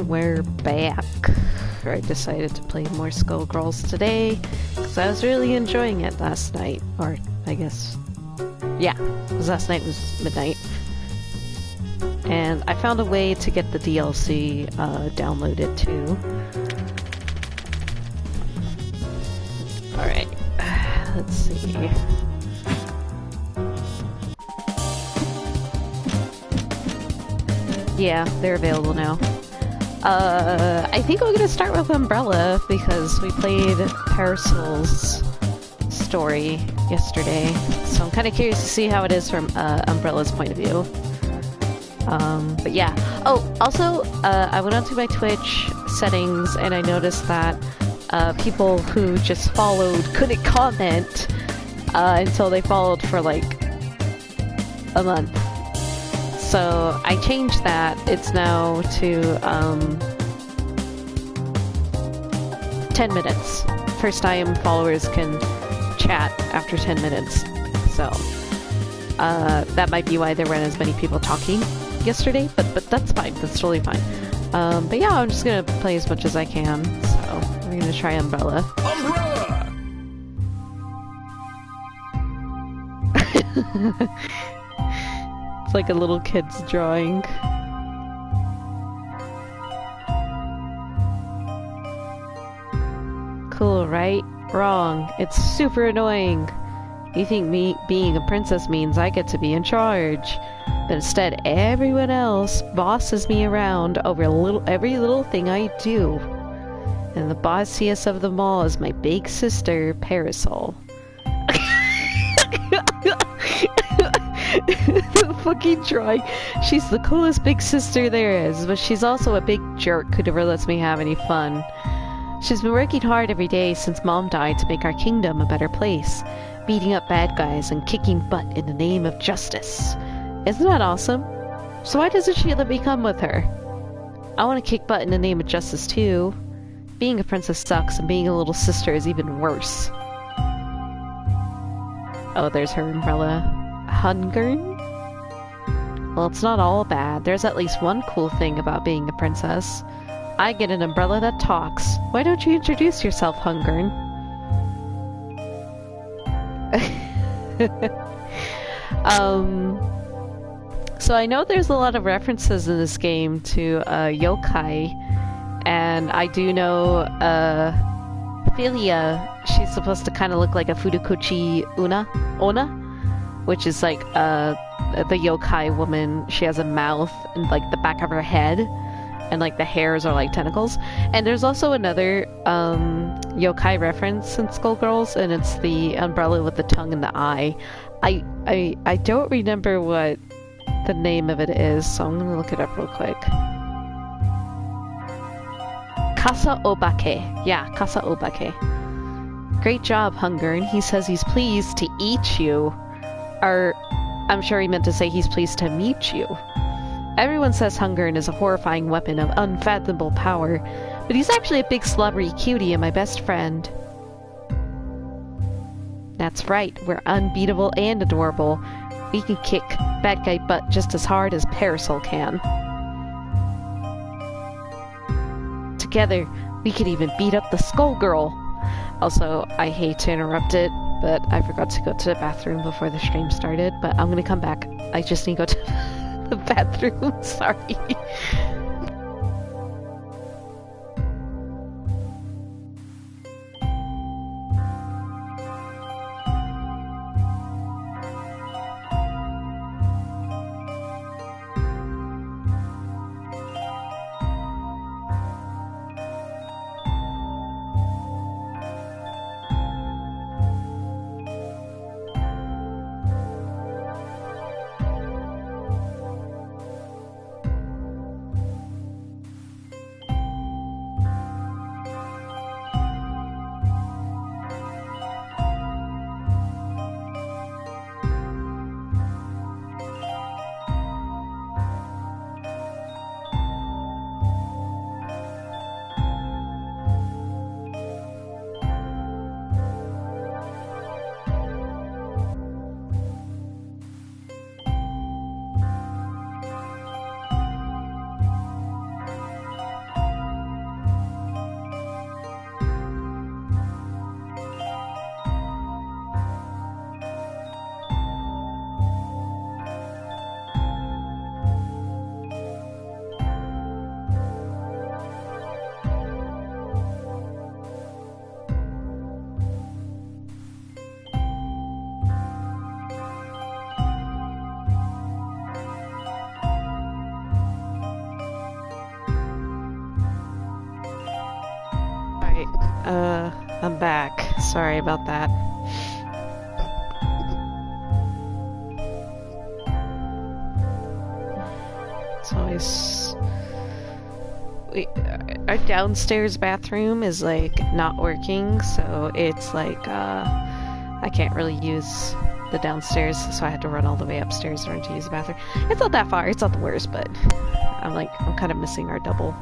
we're back. I decided to play more Skullgirls today because I was really enjoying it last night. Or, I guess, yeah, because last night was midnight. And I found a way to get the DLC downloaded too. Alright, let's see. Yeah, they're available now. I think I'm gonna start with Umbrella because we played Parasol's story yesterday, so I'm kind of curious to see how it is from Umbrella's point of view. But yeah. Oh, also, I went onto my Twitch settings and I noticed that people who just followed couldn't comment until they followed for like a month. So I changed that. It's now to 10 minutes. First time followers can chat after 10 minutes. So that might be why there weren't as many people talking yesterday, but that's fine. That's totally fine. But yeah, I'm just gonna play as much as I can. So we're gonna try Umbrella. Umbrella! It's like a little kid's drawing. Cool, right? Wrong. It's super annoying. You think me being a princess means I get to be in charge. But instead, everyone else bosses me around over every little thing I do. And the bossiest of them all is my big sister, Parasol. The fucking drawing. She's the coolest big sister there is, but she's also a big jerk who never lets me have any fun. She's been working hard every day since Mom died to make our kingdom a better place, beating up bad guys and kicking butt in the name of justice. Isn't that awesome? So why doesn't she let me come with her? I want to kick butt in the name of justice too. Being a princess sucks, and being a little sister is even worse. Oh, there's her umbrella. Hunger? Well, it's not all bad. There's at least one cool thing about being a princess. I get an umbrella that talks. Why don't you introduce yourself, Hungern? So I know there's a lot of references in this game to yokai, and I do know Philia, she's supposed to kind of look like a Furukochi Onna, which is like the yokai woman. She has a mouth and like the back of her head, and like the hairs are like tentacles. And there's also another yokai reference in Skullgirls, and it's the umbrella with the tongue and the eye. I don't remember what the name of it is, so I'm gonna look it up real quick. Kasa Obake. Yeah, Kasa Obake. Great job, Hungern. He says he's pleased to eat you. Or, I'm sure he meant to say he's pleased to meet you. Everyone says Hungern is a horrifying weapon of unfathomable power, but he's actually a big slobbery cutie and my best friend. That's right, we're unbeatable and adorable. We can kick bad guy butt just as hard as Parasol can. Together, we could even beat up the Skullgirl. Also, I hate to interrupt it, but I forgot to go to the bathroom before the stream started, but I'm gonna come back. I just need to go to the bathroom, sorry. Alright, I'm back. Sorry about that. It's always... our downstairs bathroom is, like, not working, so it's like, I can't really use the downstairs, so I had to run all the way upstairs in order to use the bathroom. It's not that far, it's not the worst, but I'm kind of missing our double.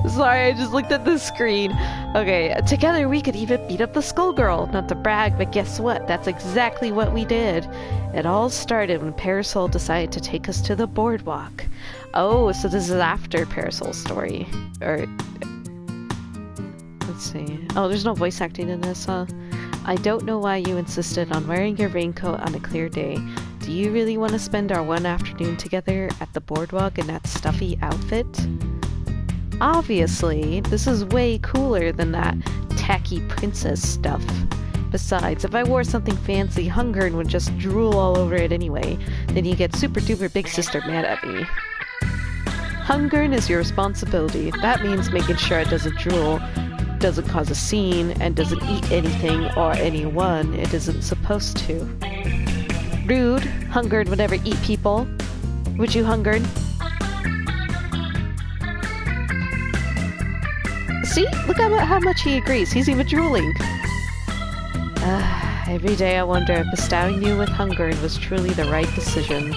Sorry, I just looked at the screen. Okay, together we could even beat up the Skullgirl. Not to brag, but guess what? That's exactly what we did. It all started when Parasol decided to take us to the boardwalk. Oh, so this is after Parasol's story. Or... let's see. Oh, there's no voice acting in this, huh? I don't know why you insisted on wearing your raincoat on a clear day. Do you really want to spend our one afternoon together at the boardwalk in that stuffy outfit? Obviously, this is way cooler than that tacky princess stuff. Besides, if I wore something fancy, Hungern would just drool all over it anyway. Then you get super duper big sister mad at me. Hungern is your responsibility. That means making sure it doesn't drool, doesn't cause a scene, and doesn't eat anything or anyone it isn't supposed to. Rude. Hungern would never eat people. Would you, Hungern? See? Look at how much he agrees. He's even drooling. Every day I wonder if bestowing you with Hungern was truly the right decision.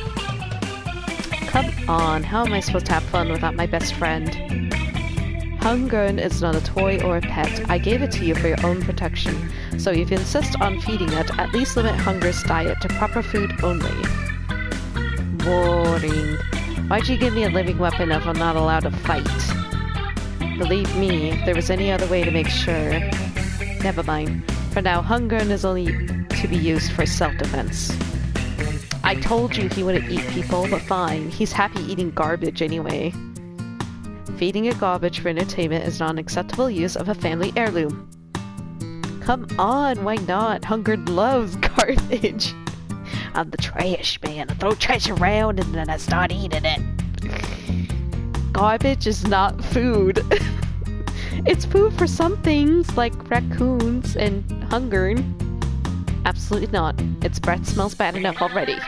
Come on, how am I supposed to have fun without my best friend? Hungern is not a toy or a pet. I gave it to you for your own protection. So if you insist on feeding it, at least limit Hunger's diet to proper food only. Boring. Why'd you give me a living weapon if I'm not allowed to fight? Believe me, if there was any other way to make sure... Never mind. For now, Hungern is only to be used for self-defense. I told you he wouldn't eat people, but fine. He's happy eating garbage anyway. Feeding it garbage for entertainment is not an acceptable use of a family heirloom. Come on, why not? Hungern loves garbage. I'm the trash man. I throw trash around and then I start eating it. Garbage is not food. It's food for some things, like raccoons and Hungern. Absolutely not. Its breath smells bad enough already.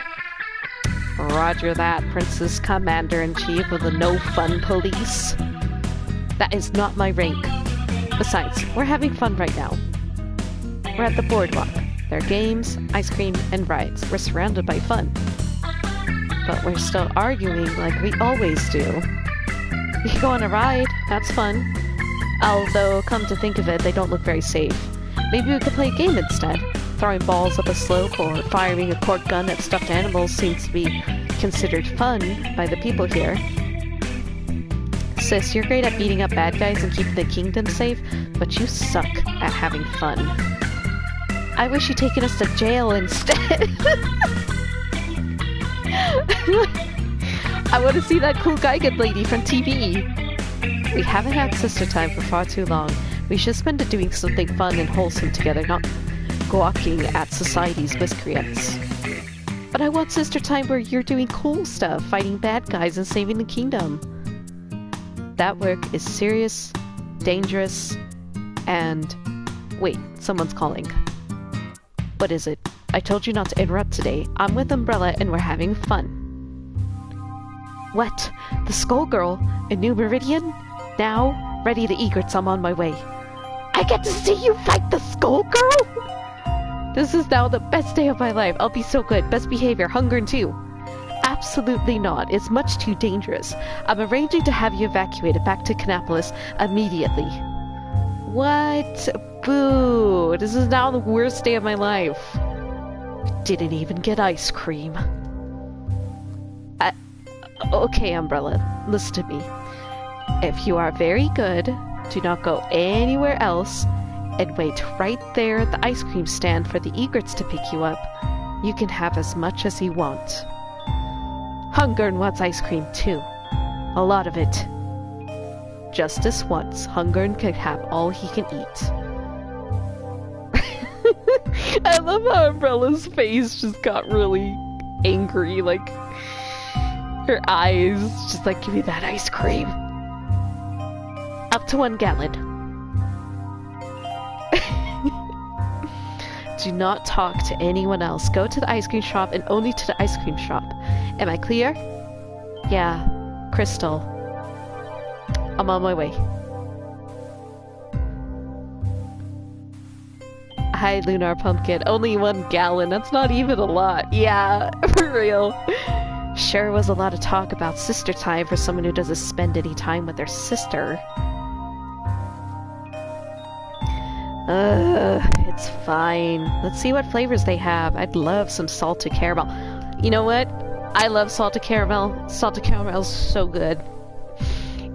Roger that, Princess Commander-in-Chief of the No-Fun Police. That is not my rank. Besides, we're having fun right now. We're at the boardwalk. There are games, ice cream, and rides. We're surrounded by fun. But we're still arguing like we always do. We could go on a ride. That's fun. Although, come to think of it, they don't look very safe. Maybe we could play a game instead. Throwing balls up a slope or firing a cork gun at stuffed animals seems to be considered fun by the people here. Sis, you're great at beating up bad guys and keeping the kingdom safe, but you suck at having fun. I wish you'd taken us to jail instead. I want to see that cool Geigen lady from TV. We haven't had sister time for far too long. We should spend it doing something fun and wholesome together, not gawking at society's miscreants. But I want sister time where you're doing cool stuff, fighting bad guys and saving the kingdom. That work is serious, dangerous, and... Wait, someone's calling. What is it? I told you not to interrupt today. I'm with Umbrella and we're having fun. What? The Skullgirl? A new Meridian? Now? Ready the egrets, I'm on my way. I get to see you fight the Skullgirl? This is now the best day of my life. I'll be so good. Best behavior. Hungern too. Absolutely not. It's much too dangerous. I'm arranging to have you evacuated back to Canopolis immediately. What? Boo. This is now the worst day of my life. Didn't even get ice cream. Okay, Umbrella. Listen to me. If you are very good, do not go anywhere else and wait right there at the ice cream stand for the egrets to pick you up. You can have as much as you want. Hungern wants ice cream too. A lot of it. Just this once, Hungern can have all he can eat. I love how Umbrella's face just got really angry, like her eyes just like, give me that ice cream. Up to 1 gallon. Do not talk to anyone else. Go to the ice cream shop and only to the ice cream shop. Am I clear? Yeah. Crystal. I'm on my way. Hi, Lunar Pumpkin. Only 1 gallon. That's not even a lot. Yeah, for real. Sure was a lot of talk about sister time for someone who doesn't spend any time with their sister. It's fine. Let's see what flavors they have. I'd love some salted caramel. You know what? I love salted caramel. Salted caramel is so good.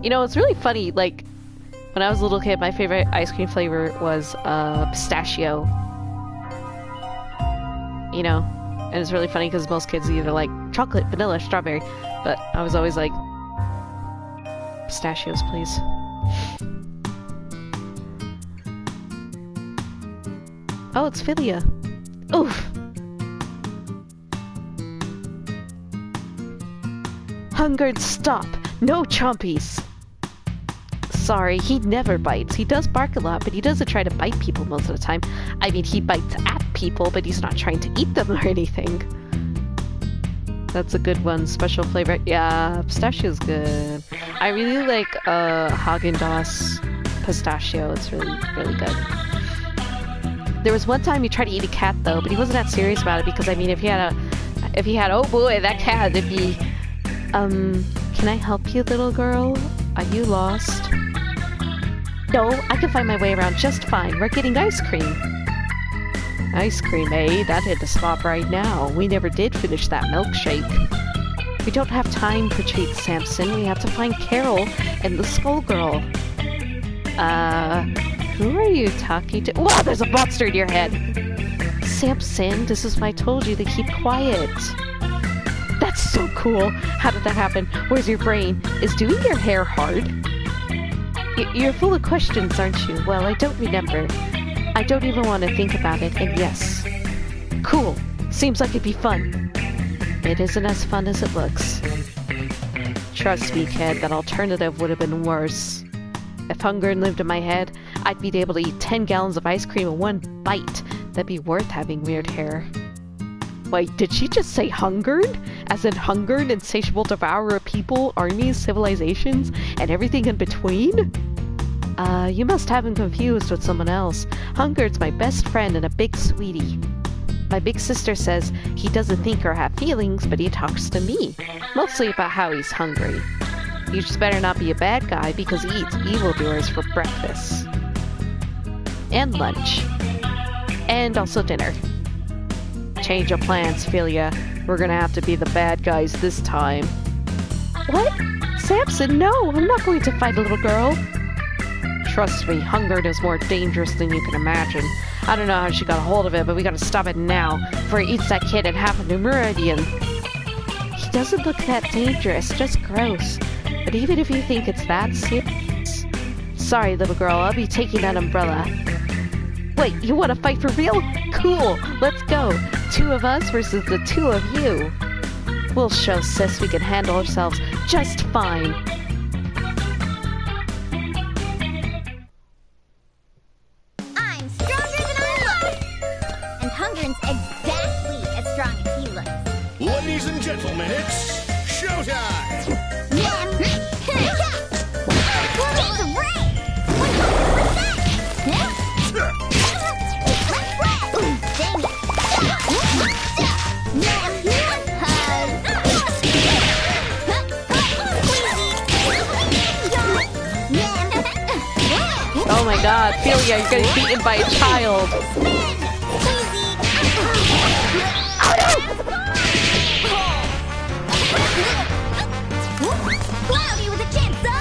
You know, it's really funny, like, when I was a little kid, my favorite ice cream flavor was pistachio. You know? And it's really funny because most kids either like chocolate, vanilla, strawberry. But I was always like, pistachios, please. Oh, it's Philia. Oof! Hungered, stop! No chompies! Sorry, he never bites. He does bark a lot, but he doesn't try to bite people most of the time. I mean, he bites at people, but he's not trying to eat them or anything. That's a good one. Special flavor. Yeah, pistachio's good. I really like Haagen-Dazs pistachio. It's really, really good. There was one time he tried to eat a cat though, but he wasn't that serious about it because I mean, if he had, oh boy, that cat, it'd be, can I help you, little girl? Are you lost? No, I can find my way around just fine. We're getting ice cream. Ice cream, eh? That hit the spot right now. We never did finish that milkshake. We don't have time for treats, Samson. We have to find Carol and the Skullgirl. Who are you talking to? Whoa, there's a monster in your head! Samson, this is why I told you to keep quiet. That's so cool. How did that happen? Where's your brain? Is doing your hair hard? You're full of questions, aren't you? Well, I don't remember. I don't even want to think about it, and yes. Cool. Seems like it'd be fun. It isn't as fun as it looks. Trust me, kid, that alternative would have been worse. If hunger lived in my head, I'd be able to eat 10 gallons of ice cream in 1 bite. That'd be worth having weird hair. Wait, did she just say hungered? As in hungered, insatiable devourer of people, armies, civilizations, and everything in between? You must have him confused with someone else. Hungered's my best friend and a big sweetie. My big sister says he doesn't think or have feelings, but he talks to me. Mostly about how he's hungry. You just better not be a bad guy because he eats evildoers for breakfast. And lunch. And also dinner. Change of plans, Philia. We're gonna have to be the bad guys this time. What? Samson, no! I'm not going to fight a little girl! Trust me, Hungered is more dangerous than you can imagine. I don't know how she got a hold of it, but we gotta stop it now, before he eats that kid in half a New Meridian. He doesn't look that dangerous, just gross. But even if you think it's that serious... Sorry, little girl, I'll be taking that umbrella. Wait, you want to fight for real? Cool, let's go. 2 of us versus the 2 of you. We'll show sis we can handle ourselves just fine. I'm stronger than I look! And Hunger's exactly as strong as he looks. Ladies and gentlemen, it's showtime! Oh my god, Philia, you're getting beaten by a child! Cloudy with a chance of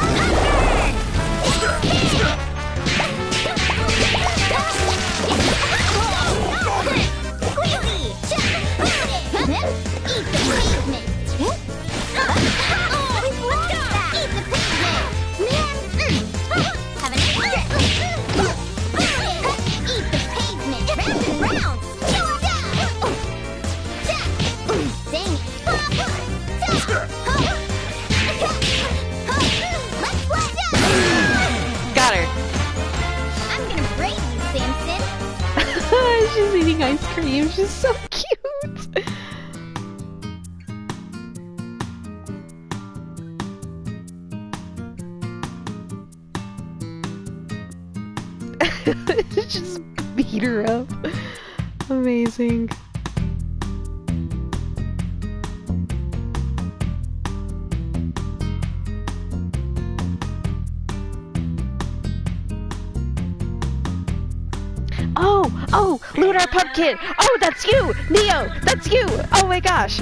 ice cream. She's so cute. Just beat her up. Amazing. Oh, Lunar Pumpkin! Oh, that's you! Neo, that's you! Oh my gosh!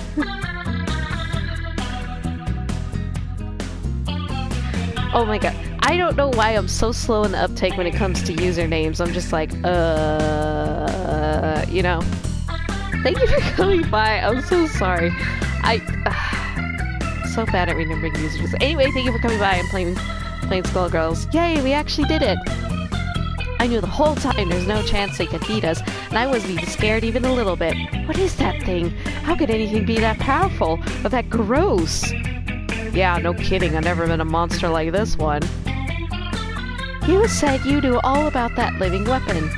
Oh my god. I don't know why I'm so slow in the uptake when it comes to usernames. I'm just like, you know. Thank you for coming by. I'm so sorry. So bad at remembering users. Anyway, thank you for coming by and playing Skullgirls. Yay, we actually did it! I knew the whole time there's no chance they could beat us, and I wasn't even scared even a little bit. What is that thing? How could anything be that powerful or that gross? Yeah, no kidding, I've never met a monster like this one. You said you knew all about that living weapon.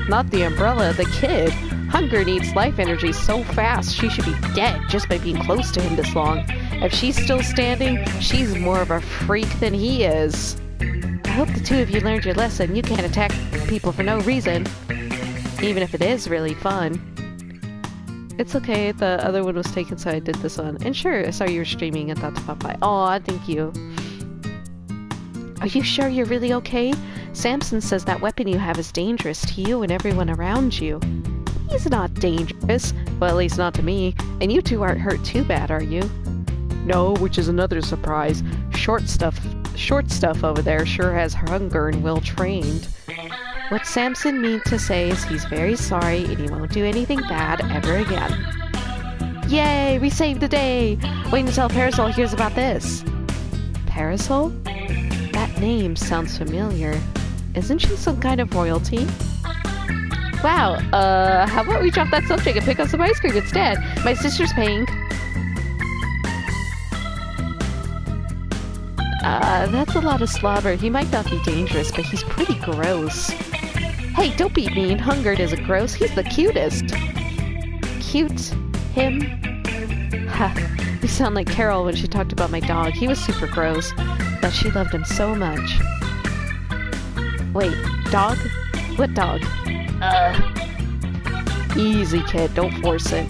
Not the umbrella, the kid. Hunger needs life energy so fast she should be dead just by being close to him this long. If she's still standing, she's more of a freak than he is. I hope the two of you learned your lesson. You can't attack people for no reason. Even if it is really fun. It's okay, the other one was taken, so I did this one. And sure, I saw you were streaming and thought to pop by. Aw, thank you. Are you sure you're really okay? Samson says that weapon you have is dangerous to you and everyone around you. He's not dangerous. Well, at least not to me. And you two aren't hurt too bad, are you? No, which is another surprise. Short stuff over there sure has hunger and well trained. What Samson means to say is he's very sorry and he won't do anything bad ever again. Yay, we saved the day! Wait until Parasol hears about this. Parasol? That name sounds familiar. Isn't she some kind of royalty? Wow, how about we drop that subject and pick up some ice cream instead? My sister's paying. That's a lot of slobber. He might not be dangerous, but he's pretty gross. Hey, don't be mean. Hungered isn't gross. He's the cutest. Cute? Him? Ha. You sound like Carol when she talked about my dog. He was super gross, but she loved him so much. Wait, dog? What dog? Easy, kid. Don't force it.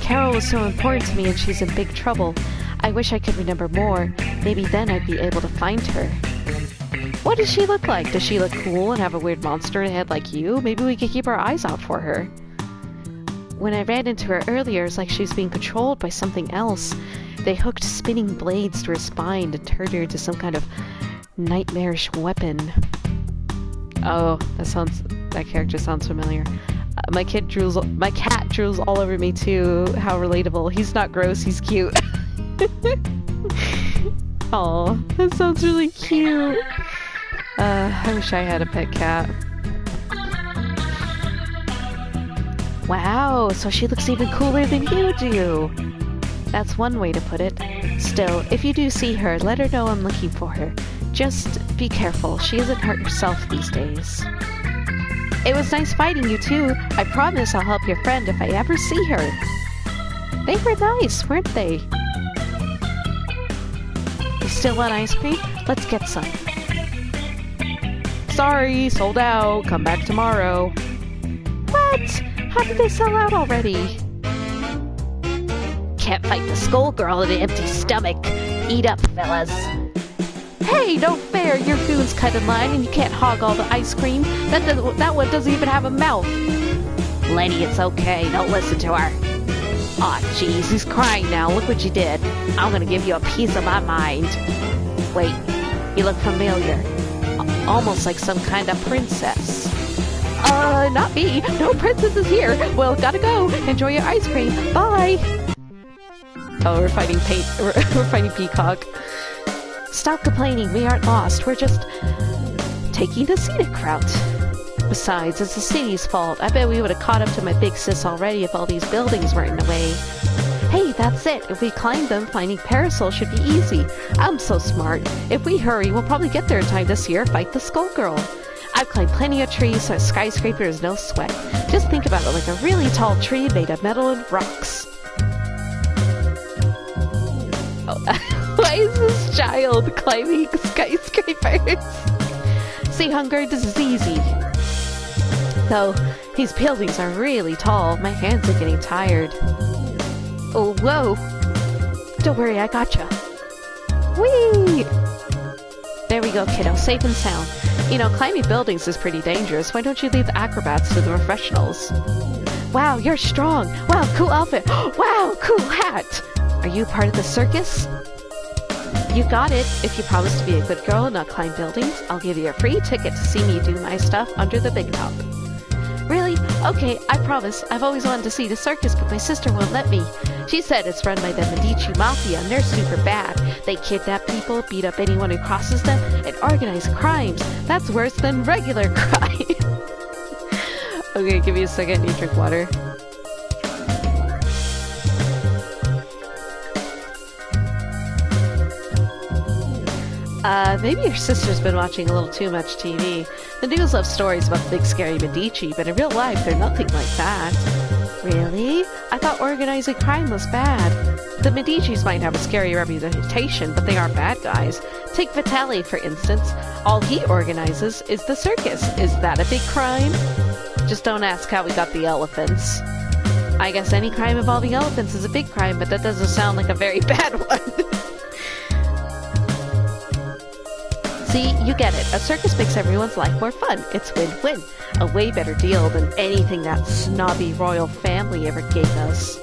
Carol was so important to me and she's in big trouble. I wish I could remember more. Maybe then I'd be able to find her. What does she look like? Does she look cool and have a weird monster head like you? Maybe we could keep our eyes out for her. When I ran into her earlier, it's like she was being controlled by something else. They hooked spinning blades to her spine and turned her into some kind of nightmarish weapon. Oh, that character sounds familiar. My cat drools all over me too. How relatable. He's not gross, he's cute. Aw, that sounds really cute. I wish I had a pet cat. Wow, so she looks even cooler than you do. That's one way to put it. Still, if you do see her, let her know I'm looking for her. Just be careful, she isn't hurt herself these days. It was nice fighting you too. I promise I'll help your friend if I ever see her. They were nice, weren't they? You still want ice cream? Let's get some. Sorry, sold out. Come back tomorrow. What? How did they sell out already? Can't fight the Skullgirl on an empty stomach. Eat up, fellas. Hey, no fair! Your food's cut in line and you can't hog all the ice cream. That one doesn't even have a mouth. Lenny, it's okay. Don't listen to her. Aw, jeez, he's crying now. Look what you did. I'm gonna give you a piece of my mind. Wait, you look familiar. Almost like some kind of princess. Not me. No princess is here. Well, gotta go. Enjoy your ice cream. Bye. Oh, we're fighting Peacock. Stop complaining. We aren't lost. We're just taking the scenic route. Besides, it's the city's fault. I bet we would have caught up to my big sis already if all these buildings weren't in the way. Hey, that's it. If we climb them, finding Parasol should be easy. I'm so smart. If we hurry, we'll probably get there in time this year. Fight the Skullgirl. I've climbed plenty of trees, so a skyscraper is no sweat. Just think about it like a really tall tree made of metal and rocks. Oh, why is this child climbing skyscrapers? See, Hunger, this is easy. Though, these buildings are really tall. My hands are getting tired. Oh, whoa. Don't worry, I gotcha. Whee! There we go, kiddo. Safe and sound. You know, climbing buildings is pretty dangerous. Why don't you leave the acrobats to the professionals? Wow, you're strong. Wow, cool outfit. Wow, cool hat. Are you part of the circus? You got it. If you promise to be a good girl and not climb buildings, I'll give you a free ticket to see me do my stuff under the big top. Really? Okay, I promise. I've always wanted to see the circus, but my sister won't let me. She said it's run by the Medici Mafia, and they're super bad. They kidnap people, beat up anyone who crosses them, and organize crimes. That's worse than regular crime. Okay, give me a second. I need to drink water. Maybe your sister's been watching a little too much TV. The news loves stories about the big scary Medici, but in real life, they're nothing like that. Really? I thought organizing crime was bad. The Medicis might have a scary reputation, but they aren't bad guys. Take Vitale, for instance. All he organizes is the circus. Is that a big crime? Just don't ask how we got the elephants. I guess any crime involving elephants is a big crime, but that doesn't sound like a very bad one. See, you get it. A circus makes everyone's life more fun. It's win-win. A way better deal than anything that snobby royal family ever gave us.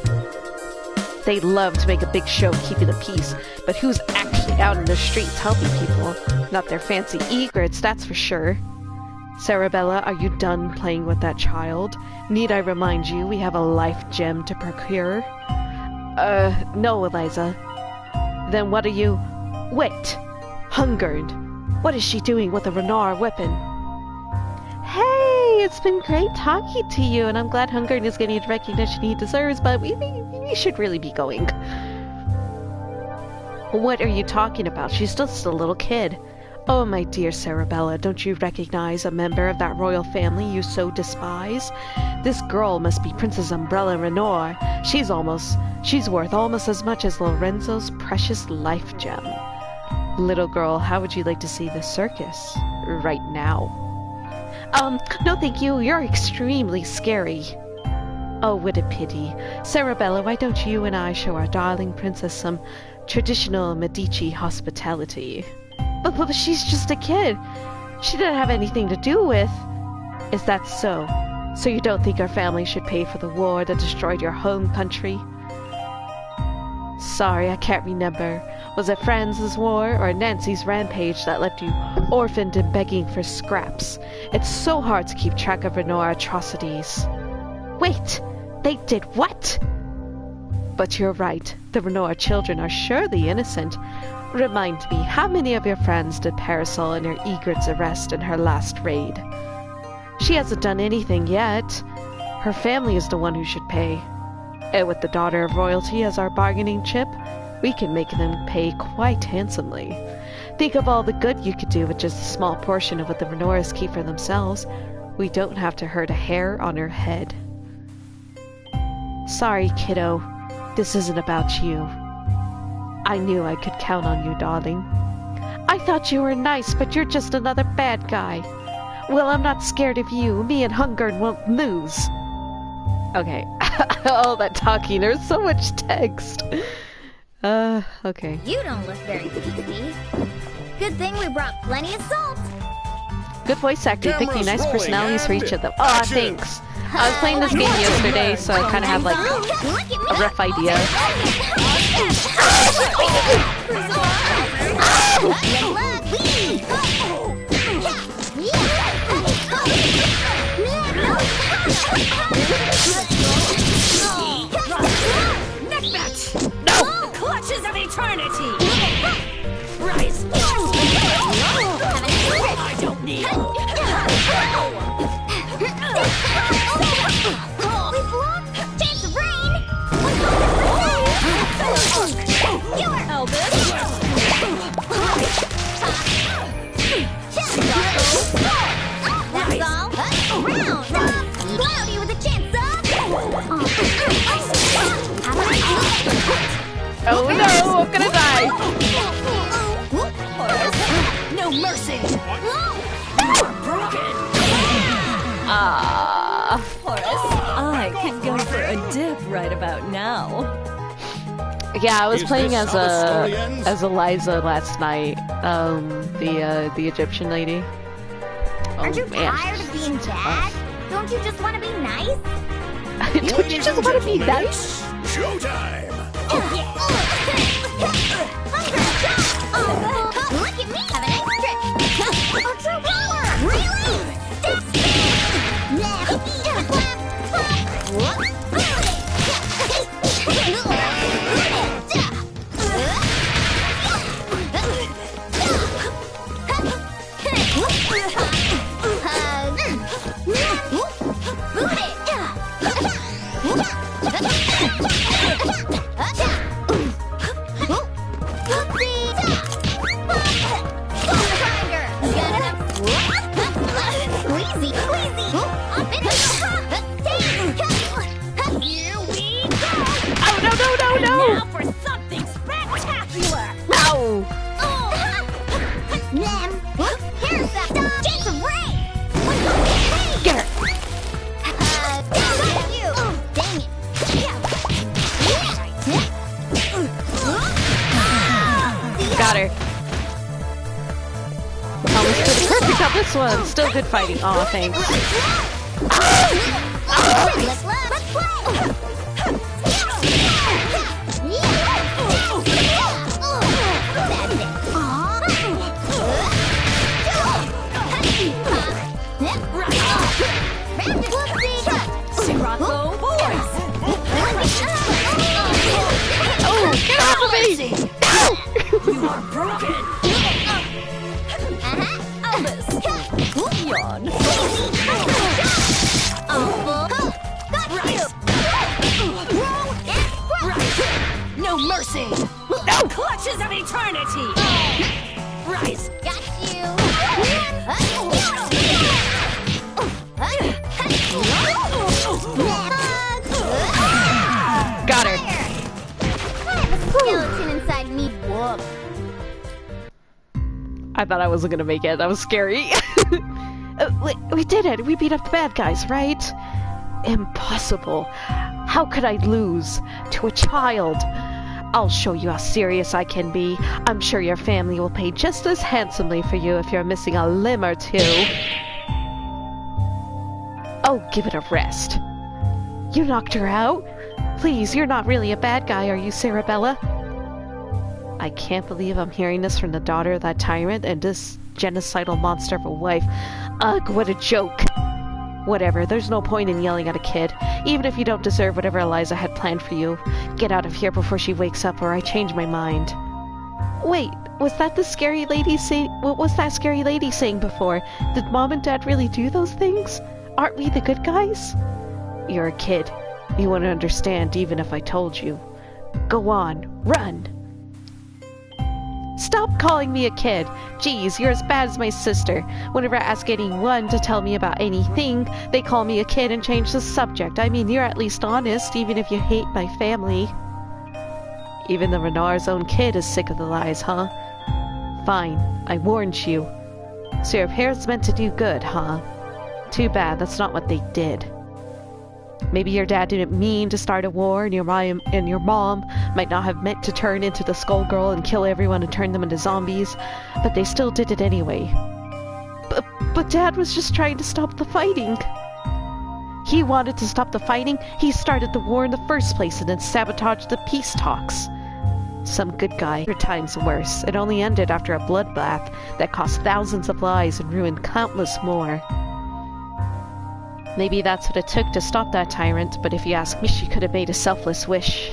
They love to make a big show keeping the peace, but who's actually out in the streets helping people? Not their fancy egrets, that's for sure. Sarabella, are you done playing with that child? Need I remind you we have a life gem to procure? No, Eliza. Then what are you... Wait! Hungered. What is she doing with a Renar weapon? Hey, it's been great talking to you, and I'm glad Hungered is getting the recognition he deserves, but we should really be going. What are you talking about? She's just a little kid. Oh, my dear Sarabella, don't you recognize a member of that royal family you so despise? This girl must be Princess Umbrella Renar. She's worth almost as much as Lorenzo's precious life gem. Little girl, how would you like to see the circus? Right now. No thank you. You're extremely scary. Oh, what a pity. Sarabella, why don't you and I show our darling princess some traditional Medici hospitality? But she's just a kid. She didn't have anything to do with... Is that so? So you don't think our family should pay for the war that destroyed your home country? Sorry, I can't remember. Was it Franz's war or Nancy's rampage that left you orphaned and begging for scraps? It's so hard to keep track of Renar atrocities. Wait! They did what? But you're right. The Renar children are surely innocent. Remind me, how many of your friends did Parasol and her egrets arrest in her last raid? She hasn't done anything yet. Her family is the one who should pay. And with the daughter of royalty as our bargaining chip, we can make them pay quite handsomely. Think of all the good you could do with just a small portion of what the Renoras keep for themselves. We don't have to hurt a hair on her head. Sorry, kiddo. This isn't about you. I knew I could count on you, darling. I thought you were nice, but you're just another bad guy. Well, I'm not scared of you. Me and Hungered won't lose. Okay. All that talking, there's so much text. Okay. You don't look very tasty. Good thing we brought plenty of salt. Good voice acting, picking nice rolling personalities for and each of them. action. Thanks. I was playing this game yesterday, so I kind of have like a rough idea. No! The clutches of eternity! Rise! I don't need... We've lost chance of rain. Elvis! Oh no, I'm gonna die! No mercy! Ah. I could go for a dip right about now. Yeah, I was Is playing this as how the story ends? Eliza last night. The Egyptian lady. Aren't you man. tired of being bad? Don't you just want to be nice? Don't you just want to be nice? Showtime! Look at me have an extra. Ultra power. Really? Now for something spectacular! No! Here's that chance of rain! Get her! Dang it! Got her. Almost did it perfect on this one. Still good fighting. Aw, thanks. Let's play! Sirocco boys! Oh, get off of me! You are broken! Yawn. No mercy! No! Clutches of eternity! Rise! Got you! Got her. I have a skeleton inside me. Whoop. I thought I wasn't gonna make it. That was scary. We did it. We beat up the bad guys, right? Impossible. How could I lose to a child? I'll show you how serious I can be. I'm sure your family will pay just as handsomely for you if you're missing a limb or two. Oh, give it a rest. You knocked her out? Please, you're not really a bad guy, are you, Sarabella? I can't believe I'm hearing this from the daughter of that tyrant and this genocidal monster of a wife. Ugh, what a joke. Whatever, there's no point in yelling at a kid, even if you don't deserve whatever Eliza had planned for you. Get out of here before she wakes up or I change my mind. Wait, was that the scary lady saying? What was that scary lady saying before? Did Mom and Dad really do those things? Aren't we the good guys? You're a kid. You wouldn't understand even if I told you. Go on, run! Stop calling me a kid. Geez, you're as bad as my sister. Whenever I ask anyone to tell me about anything, they call me a kid and change the subject. I mean, you're at least honest, even if you hate my family. Even the Renard's own kid is sick of the lies, huh? Fine, I warned you. So your parents meant to do good, huh? Too bad, that's not what they did. Maybe your dad didn't mean to start a war, and your mom might not have meant to turn into the Skullgirl and kill everyone and turn them into zombies, but they still did it anyway. But Dad was just trying to stop the fighting. He wanted to stop the fighting. He started the war in the first place and then sabotaged the peace talks. Some good guy, 100 times worse. It only ended after a bloodbath that cost thousands of lives and ruined countless more. Maybe that's what it took to stop that tyrant, but if you ask me, she could have made a selfless wish.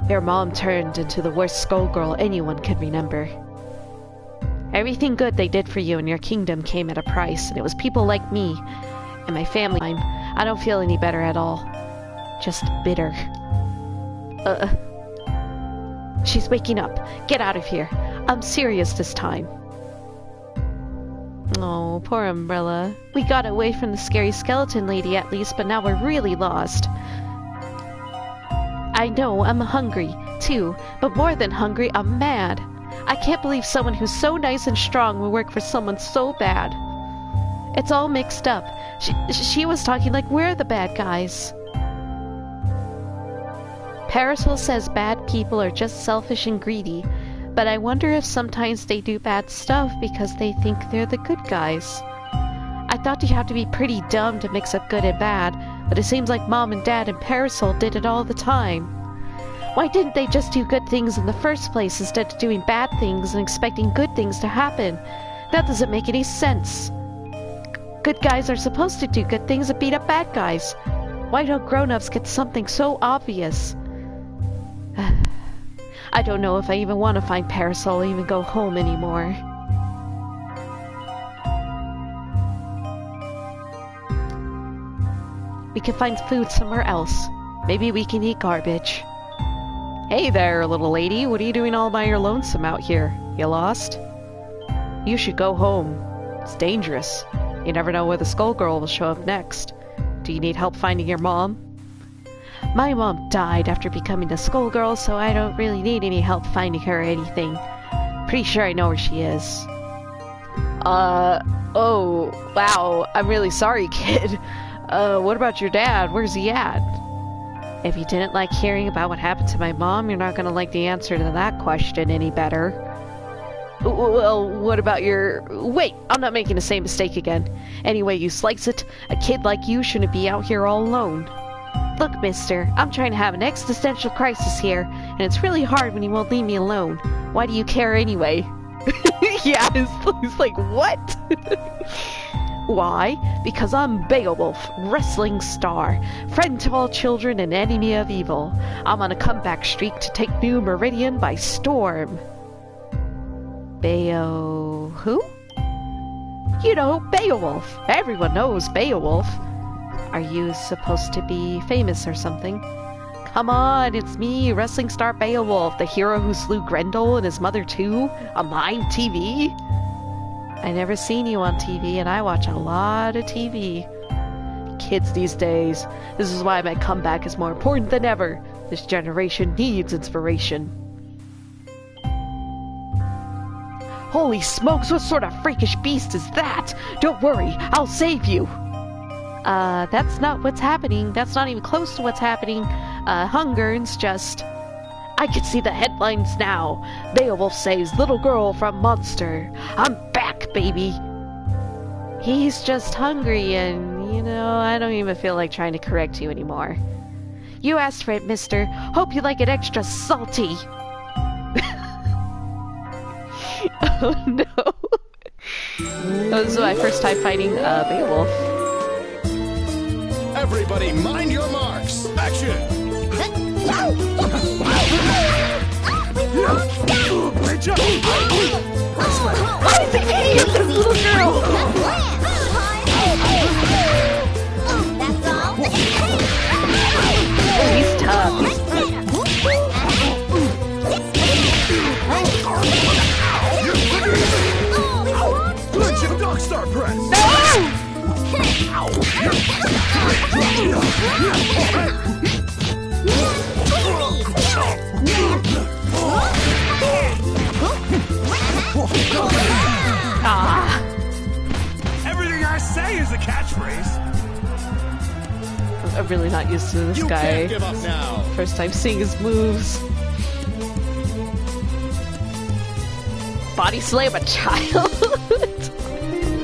Your mom turned into the worst Skullgirl anyone could remember. Everything good they did for you in your kingdom came at a price, and it was people like me and my family. I don't feel any better at all. Just bitter. She's waking up. Get out of here. I'm serious this time. Oh, poor Umbrella. We got away from the scary skeleton lady at least, but now we're really lost. I know, I'm hungry. too, but more than hungry, I'm mad. I can't believe someone who's so nice and strong will work for someone so bad. It's all mixed up. She was talking like we're the bad guys. Parasol says bad people are just selfish and greedy, but I wonder if sometimes they do bad stuff because they think they're the good guys. I thought you have to be pretty dumb to mix up good and bad, but it seems like Mom and Dad and Parasol did it all the time. Why didn't they just do good things in the first place instead of doing bad things and expecting good things to happen? That doesn't make any sense. Good guys are supposed to do good things and beat up bad guys. Why don't grown-ups get something so obvious? I don't know if I even want to find Parasol or even go home anymore. We can find food somewhere else. Maybe we can eat garbage. Hey there, little lady. What are you doing all by your lonesome out here? You lost? You should go home. It's dangerous. You never know where the Skullgirl will show up next. Do you need help finding your mom? My mom died after becoming a Skullgirl, so I don't really need any help finding her or anything. Pretty sure I know where she is. Oh, wow. I'm really sorry, kid. What about your dad? Where's he at? If you didn't like hearing about what happened to my mom, you're not gonna like the answer to that question any better. Well, what about your... Wait, I'm not making the same mistake again. Anyway, you slice it, a kid like you shouldn't be out here all alone. Look, mister, I'm trying to have an existential crisis here, and it's really hard when you won't leave me alone. Why do you care anyway? Yeah, he's like, what? Why? Because I'm Beowulf, wrestling star, friend to all children and enemy of evil. I'm on a comeback streak to take New Meridian by storm. Who? You know, Beowulf. Everyone knows Beowulf. Are you supposed to be famous or something? Come on, it's me, wrestling star Beowulf, the hero who slew Grendel and his mother too, on live TV. I never seen you on TV, and I watch a lot of TV. Kids these days. This is why my comeback is more important than ever. This generation needs inspiration. Holy smokes, what sort of freakish beast is that? Don't worry, I'll save you. That's not what's happening. That's not even close to what's happening. Hunger's just... I can see the headlines now. Beowulf saves little girl from monster. I'm back, baby. He's just hungry and, you know, I don't even feel like trying to correct you anymore. You asked for it, mister. Hope you like it extra salty. Oh no. That was my first time fighting Beowulf. Everybody mind your marks. Action! Why is he eating this little girl? Oh, he's tough. Star press! Ah. Everything I say is a catchphrase. I'm really not used to this You guy. can't give up now. First time seeing his moves. Body slam a child.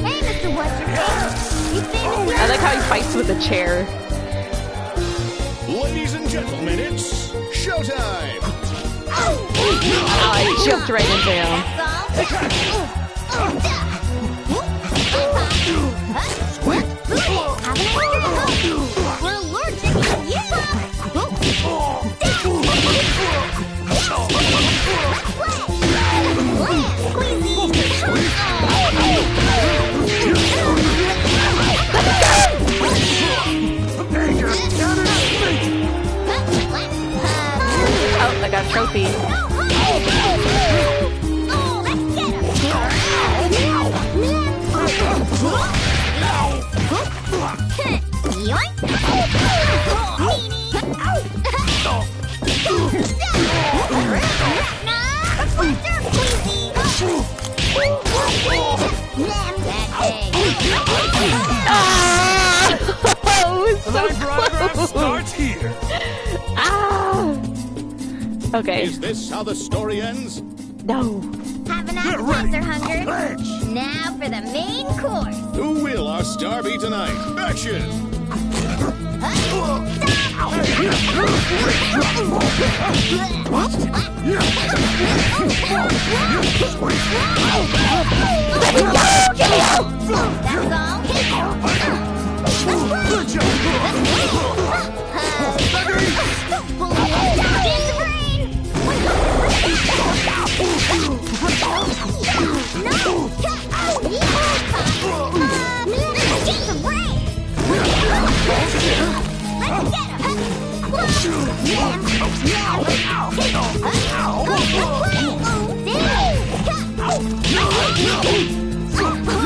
Hey, Mr. What's-your-face? You famous I like how he fights with a chair. Ladies and gentlemen, it's showtime. Oh, I jumped right into him. We're allergic to Oh, I got a trophy. Oh, let's get him! Okay. Is this how the story ends? No. Have an appetizer, Hunger. Now for the main course. Who will our star be tonight? Action!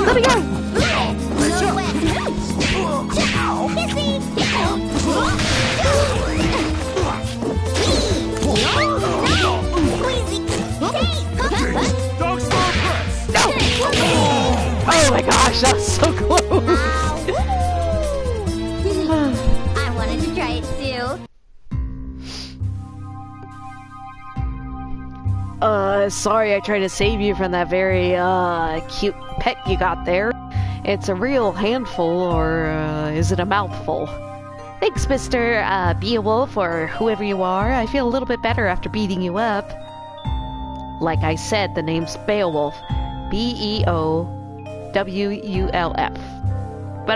Let me go! Oh my gosh, that was so close! I wanted to try it too. Sorry I tried to save you from that very, cute pet you got there. It's a real handful, or, is it a mouthful? Thanks, Mr. Beowulf, or whoever you are. I feel a little bit better after beating you up. Like I said, the name's Beowulf. Beowulf. But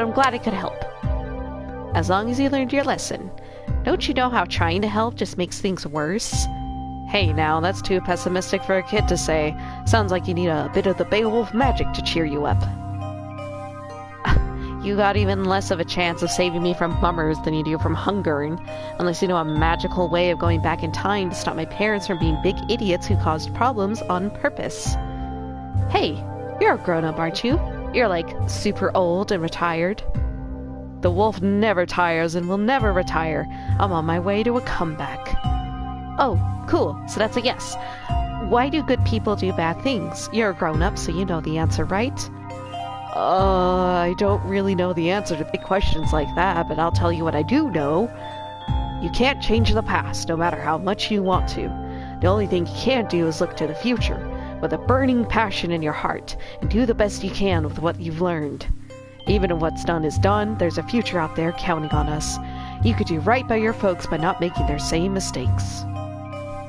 I'm glad I could help. As long as you learned your lesson. Don't you know how trying to help just makes things worse? Hey now, that's too pessimistic for a kid to say. Sounds like you need a bit of the Beowulf magic to cheer you up. You got even less of a chance of saving me from mummers than you do from hungering, unless you know a magical way of going back in time to stop my parents from being big idiots who caused problems on purpose. Hey, you're a grown-up, aren't you? You're like super old and retired. The wolf never tires and will never retire. I'm on my way to a comeback. Oh, cool. So that's a yes. Why do good people do bad things? You're a grown-up, so you know the answer, right? I don't really know the answer to big questions like that, but I'll tell you what I do know. You can't change the past, no matter how much you want to. The only thing you can do is look to the future, with a burning passion in your heart, and do the best you can with what you've learned. Even if what's done is done, there's a future out there counting on us. You could do right by your folks by not making their same mistakes.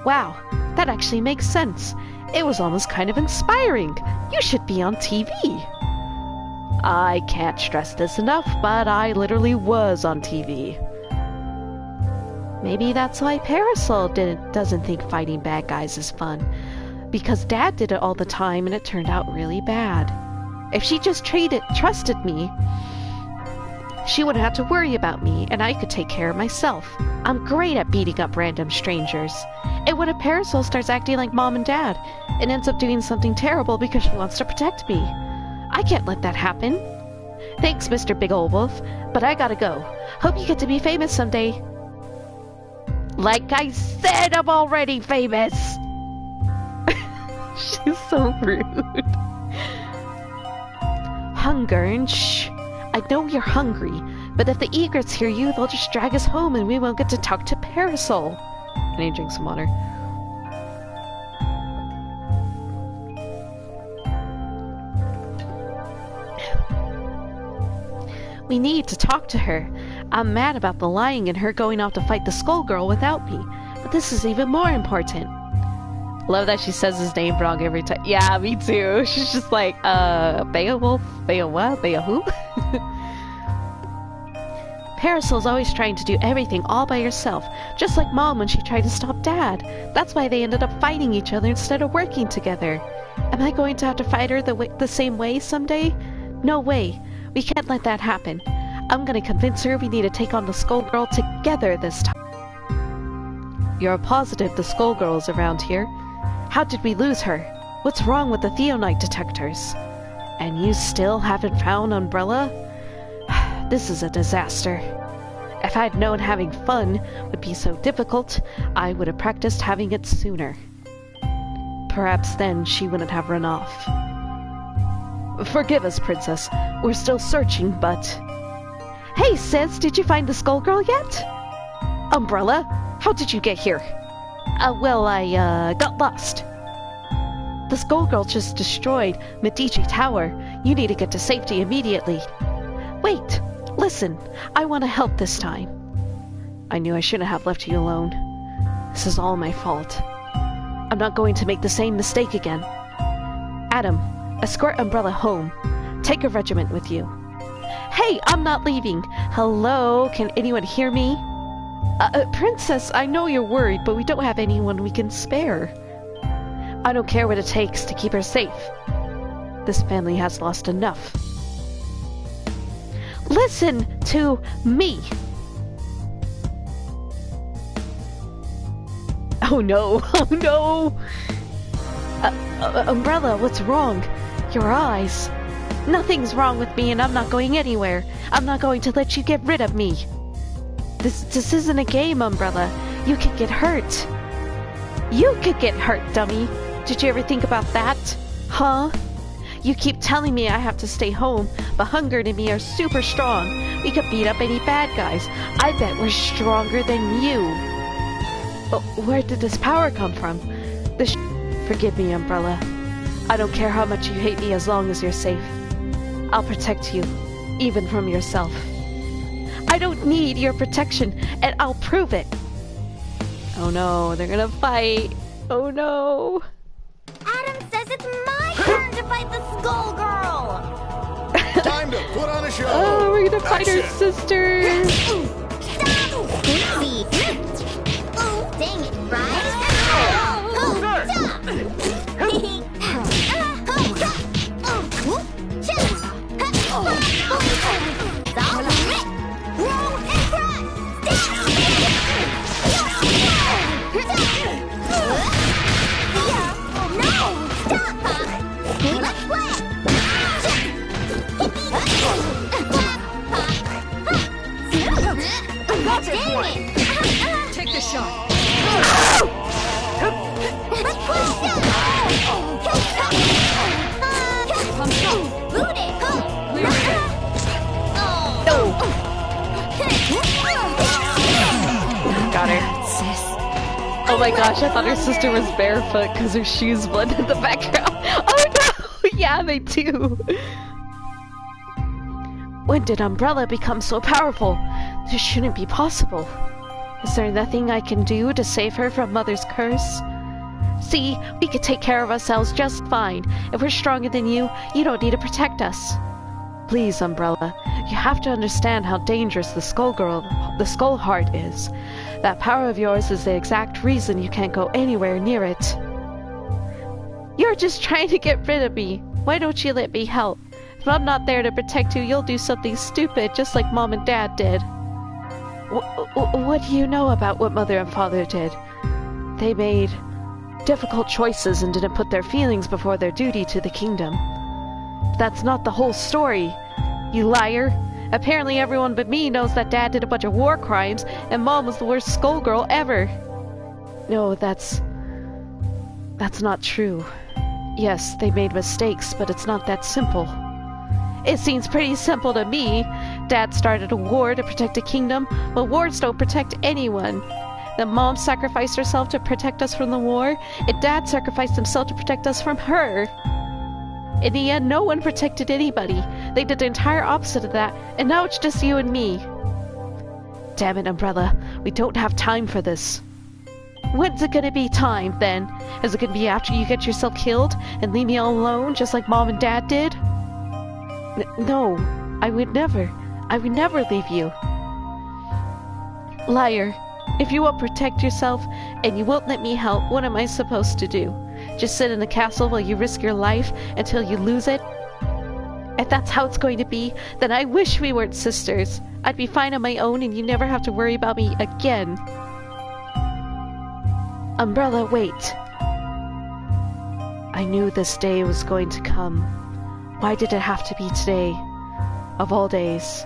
Wow, that actually makes sense. It was almost kind of inspiring. You should be on TV. I can't stress this enough, but I literally was on TV. Maybe that's why Parasol doesn't think fighting bad guys is fun. Because Dad did it all the time and it turned out really bad. If she just trusted me, she wouldn't have to worry about me, and I could take care of myself. I'm great at beating up random strangers. And what if Parasol starts acting like Mom and Dad, and ends up doing something terrible because she wants to protect me? I can't let that happen. Thanks, Mr. Big Ol' Wolf, but I gotta go. Hope you get to be famous someday. Like I said, I'm already famous! She's so rude. Hunger and shh. I know you're hungry, but if the egrets hear you, they'll just drag us home and we won't get to talk to Parasol. I need to drink some water. We need to talk to her. I'm mad about the lying and her going off to fight the Skullgirl without me, but this is even more important. Love that she says his name wrong every time. Yeah, me too. She's just like, Beowulf? Beo what? Beo who? Parasol's always trying to do everything all by herself, just like Mom when she tried to stop Dad. That's why they ended up fighting each other instead of working together. Am I going to have to fight her the same way someday? No way. We can't let that happen. I'm gonna convince her we need to take on the Skullgirl together this time. You're positive the Skullgirl's around here? How did we lose her? What's wrong with the Theonite detectors? And you still haven't found Umbrella? This is a disaster. If I'd known having fun would be so difficult, I would have practiced having it sooner. Perhaps then she wouldn't have run off. Forgive us, Princess. We're still searching, but... Hey, sis, did you find the Skullgirl yet? Umbrella, how did you get here? Well, I got lost. The Skullgirls just destroyed Medici Tower. You need to get to safety immediately. Wait, listen, I want to help this time. I knew I shouldn't have left you alone. This is all my fault. I'm not going to make the same mistake again. Adam, escort Umbrella home. Take a regiment with you. Hey, I'm not leaving. Hello, can anyone hear me? Princess, I know you're worried, but we don't have anyone we can spare. I don't care what it takes to keep her safe. This family has lost enough. Listen to me! Oh no, oh no! Umbrella, what's wrong? Your eyes. Nothing's wrong with me and I'm not going anywhere. I'm not going to let you get rid of me. This isn't a game, Umbrella. You could get hurt. You could get hurt, dummy. Did you ever think about that? Huh? You keep telling me I have to stay home, but Hunger and me are super strong. We could beat up any bad guys. I bet we're stronger than you. But where did this power come from? Forgive me, Umbrella. I don't care how much you hate me as long as you're safe. I'll protect you, even from yourself. I don't need your protection, and I'll prove it. Oh no, they're gonna fight. Oh no. Adam says it's my turn to fight the Skullgirl! Time to put on a show. Oh, we're gonna fight Action. our sister. Stop! Easy! Oh, dang it, right? Take the shot. Got her. Oh my gosh, I thought her sister was barefoot because her shoes blended the background. Oh no! Yeah, they do. When did Umbrella become so powerful? This shouldn't be possible. Is there nothing I can do to save her from Mother's curse? See, we could take care of ourselves just fine. If we're stronger than you, you don't need to protect us. Please, Umbrella, you have to understand how dangerous the Skull Heart is. That power of yours is the exact reason you can't go anywhere near it. You're just trying to get rid of me. Why don't you let me help? If I'm not there to protect you, you'll do something stupid, just like Mom and Dad did. What do you know about what Mother and Father did? They made difficult choices and didn't put their feelings before their duty to the kingdom. That's not the whole story, you liar. Apparently everyone but me knows that Dad did a bunch of war crimes and Mom was the worst Skullgirl ever. No, that's not true. Yes, they made mistakes, but it's not that simple. It seems pretty simple to me. Dad started a war to protect a kingdom, but wars don't protect anyone. Then Mom sacrificed herself to protect us from the war, and Dad sacrificed himself to protect us from her. In the end, no one protected anybody. They did the entire opposite of that, and now it's just you and me. Damn it, Umbrella. We don't have time for this. When's it gonna be time, then? Is it gonna be after you get yourself killed and leave me all alone, just like Mom and Dad did? No, I would never leave you. Liar. If you won't protect yourself and you won't let me help, what am I supposed to do? Just sit in the castle while you risk your life until you lose it? If that's how it's going to be, then I wish we weren't sisters. I'd be fine on my own and you never have to worry about me again. Umbrella, wait. I knew this day was going to come. Why did it have to be today? Of all days.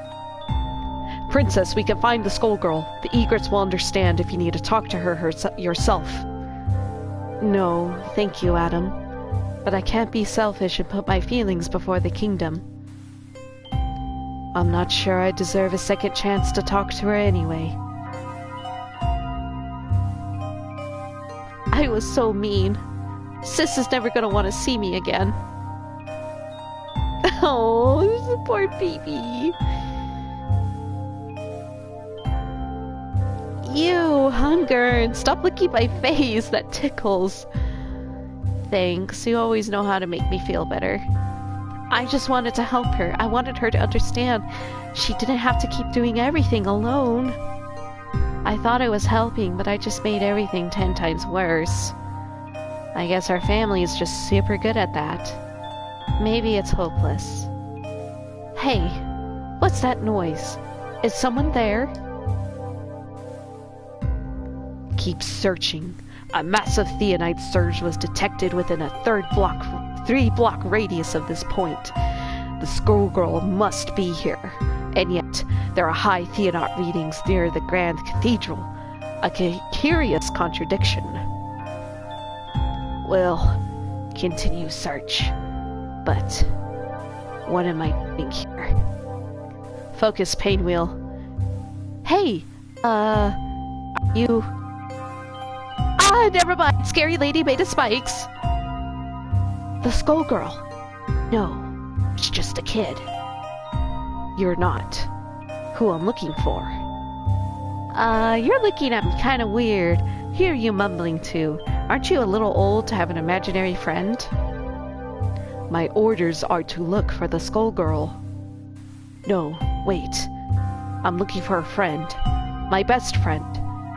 Princess, we can find the Skullgirl. The egrets will understand if you need to talk to her yourself. No, thank you, Adam. But I can't be selfish and put my feelings before the kingdom. I'm not sure I deserve a second chance to talk to her anyway. was so mean. Sis is never gonna want to see me again. Oh, there's a poor baby. Ew, hunger, and stop licking my face, that tickles. Thanks, you always know how to make me feel better. I just wanted to help her. I wanted her to understand she didn't have to keep doing everything alone. I thought I was helping, but I just made everything 10 times worse. I guess our family is just super good at that. Maybe it's hopeless. Hey, what's that noise? Is someone there? Keep searching. A massive theonite surge was detected within a 3-block radius of this point. The Skullgirl must be here, and yet there are high theonite readings near the Grand Cathedral. A curious contradiction. Well, continue search. But what am I doing here? Focus, Painwheel. Hey, are you... Ah, never mind. Scary lady made of spikes. The Skullgirl. No, it's just a kid. You're not who I'm looking for. You're looking at me kind of weird. Who are you mumbling to? Aren't you a little old to have an imaginary friend? My orders are to look for the Skullgirl. No, wait. I'm looking for a friend. My best friend.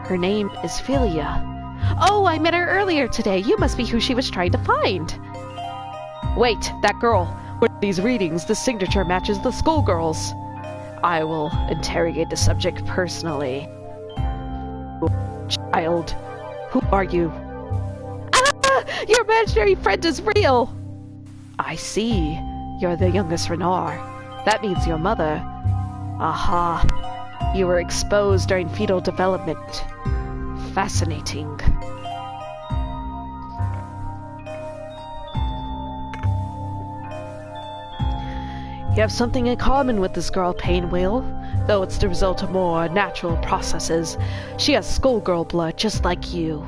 Her name is Philia. Oh, I met her earlier today. You must be who she was trying to find. Wait, that girl. With these readings, the signature matches the Skullgirls. I will interrogate the subject personally. Child, who are you? Ah! Your imaginary friend is real! I see. You're the youngest Renar. That means your mother. Aha. You were exposed during fetal development. Fascinating. You have something in common with this girl, Painwheel, though it's the result of more natural processes. She has Skullgirl blood, just like you.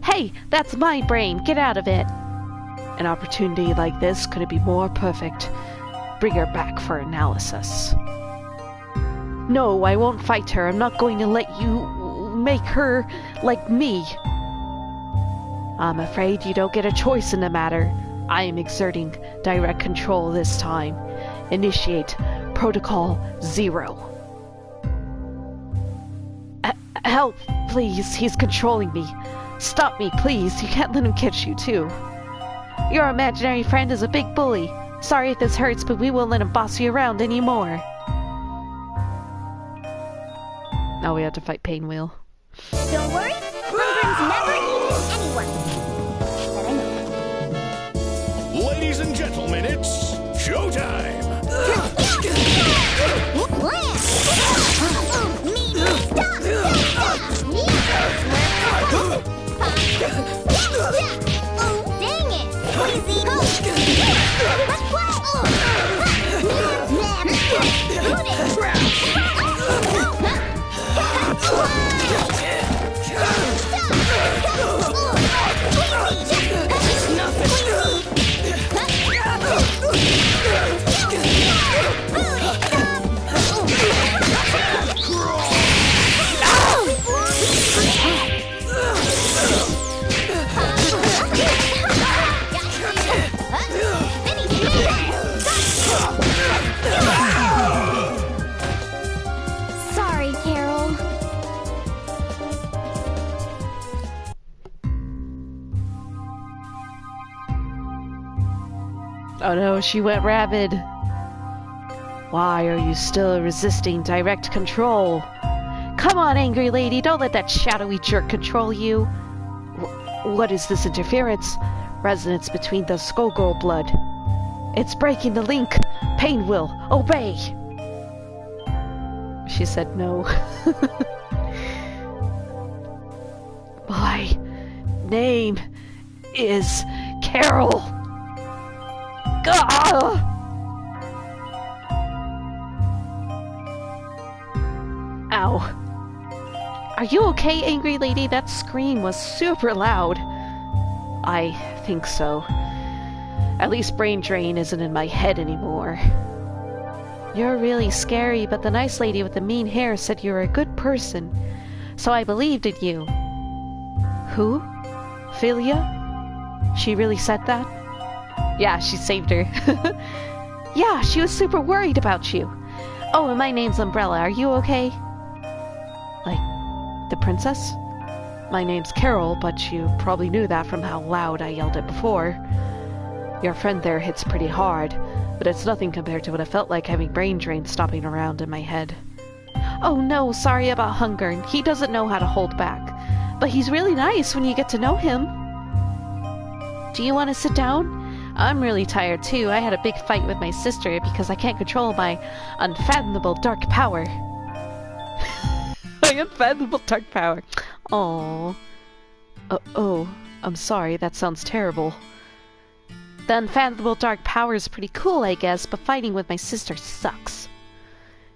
Hey, that's my brain. Get out of it. An opportunity like this couldn't be more perfect. Bring her back for analysis. No, I won't fight her. I'm not going to let you make her like me. I'm afraid you don't get a choice in the matter. I am exerting direct control this time. Initiate Protocol 0. Help, please. He's controlling me. Stop me, please. You can't let him catch you, too. Your imaginary friend is a big bully. Sorry if this hurts, but we won't let him boss you around anymore. Now we have to fight Painwheel. Don't worry, Hunger's never eaten anyone. That I know. Ladies and gentlemen, it's showtime! Dang it! Squeezy! Let's Sorry, Carol. Oh no, she went rabid. Why are you still resisting direct control? Come on, angry lady, don't let that shadowy jerk control you. What is this interference? Resonance between the Skullgirl blood. It's breaking the link. Painwheel, obey. She said no. My name is Carol. Gah! Ow. Are you okay, angry lady? That scream was super loud. I think so. At least brain drain isn't in my head anymore. You're really scary, but the nice lady with the mean hair said you were a good person, so I believed in you. Who? Philia? She really said that? Yeah, she saved her. Yeah, she was super worried about you. Oh, and my name's Umbrella. Are you okay? Like, the princess? My name's Carol, but you probably knew that from how loud I yelled it before. Your friend there hits pretty hard, but it's nothing compared to what it felt like having brain drain stopping around in my head. Oh no, sorry about Hunger. He doesn't know how to hold back. But he's really nice when you get to know him. Do you want to sit down? I'm really tired too. I had a big fight with my sister because I can't control my unfathomable dark power. My unfathomable dark power. Aww. Oh, I'm sorry. That sounds terrible. The unfathomable dark power is pretty cool, I guess, but fighting with my sister sucks.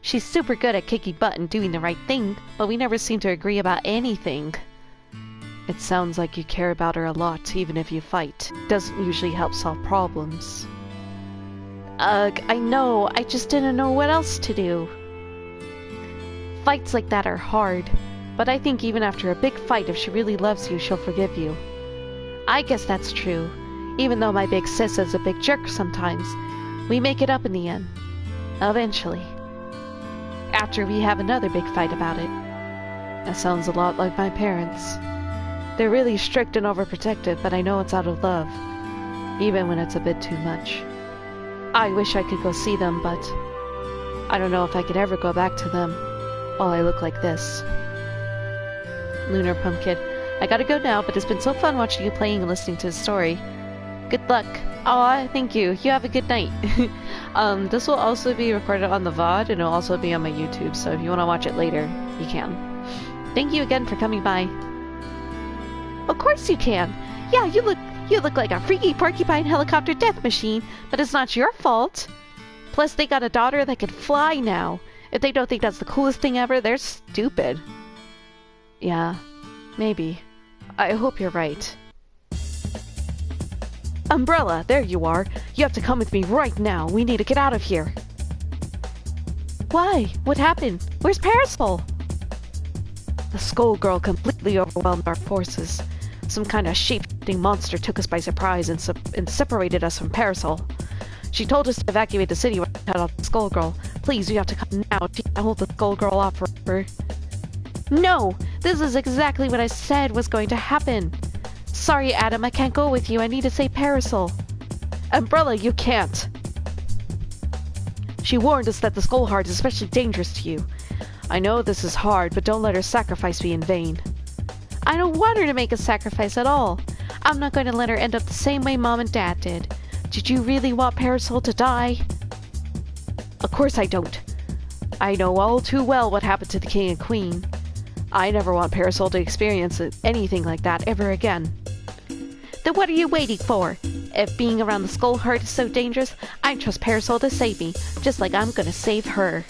She's super good at kicking butt and doing the right thing, but we never seem to agree about anything. It sounds like you care about her a lot, even if you fight. Doesn't usually help solve problems. Ugh, I know. I just didn't know what else to do. Fights like that are hard, but I think even after a big fight, if she really loves you, she'll forgive you. I guess that's true. Even though my big sis is a big jerk sometimes, we make it up in the end. Eventually. After we have another big fight about it. That sounds a lot like my parents. They're really strict and overprotective, but I know it's out of love, even when it's a bit too much. I wish I could go see them, but I don't know if I could ever go back to them while I look like this. Lunar Pumpkin, I gotta go now, but it's been so fun watching you playing and listening to the story. Good luck. Aw, thank you. You have a good night. This will also be recorded on the VOD, and it'll also be on my YouTube, so if you want to watch it later, you can. Thank you again for coming by. Of course you can. Yeah, you look like a freaky porcupine helicopter death machine, but it's not your fault. Plus, they got a daughter that can fly now. If they don't think that's the coolest thing ever, they're stupid. Yeah, maybe. I hope you're right. Umbrella, there you are. You have to come with me right now. We need to get out of here. Why? What happened? Where's Parasol? The Skullgirl completely overwhelmed our forces. Some kind of shape-shifting monster took us by surprise and separated us from Parasol. She told us to evacuate the city when we cut off the Skullgirl. Please, you have to come now. She can't hold the Skullgirl off forever. No! This is exactly what I said was going to happen. Sorry, Adam, I can't go with you. I need to save Parasol. Umbrella, you can't. She warned us that the Skull Heart is especially dangerous to you. I know this is hard, but don't let her sacrifice be in vain. I don't want her to make a sacrifice at all. I'm not going to let her end up the same way Mom and Dad did. Did you really want Parasol to die? Of course I don't. I know all too well what happened to the King and Queen. I never want Parasol to experience anything like that ever again. Then what are you waiting for? If being around the Skull Heart is so dangerous, I trust Parasol to save me, just like I'm gonna save her.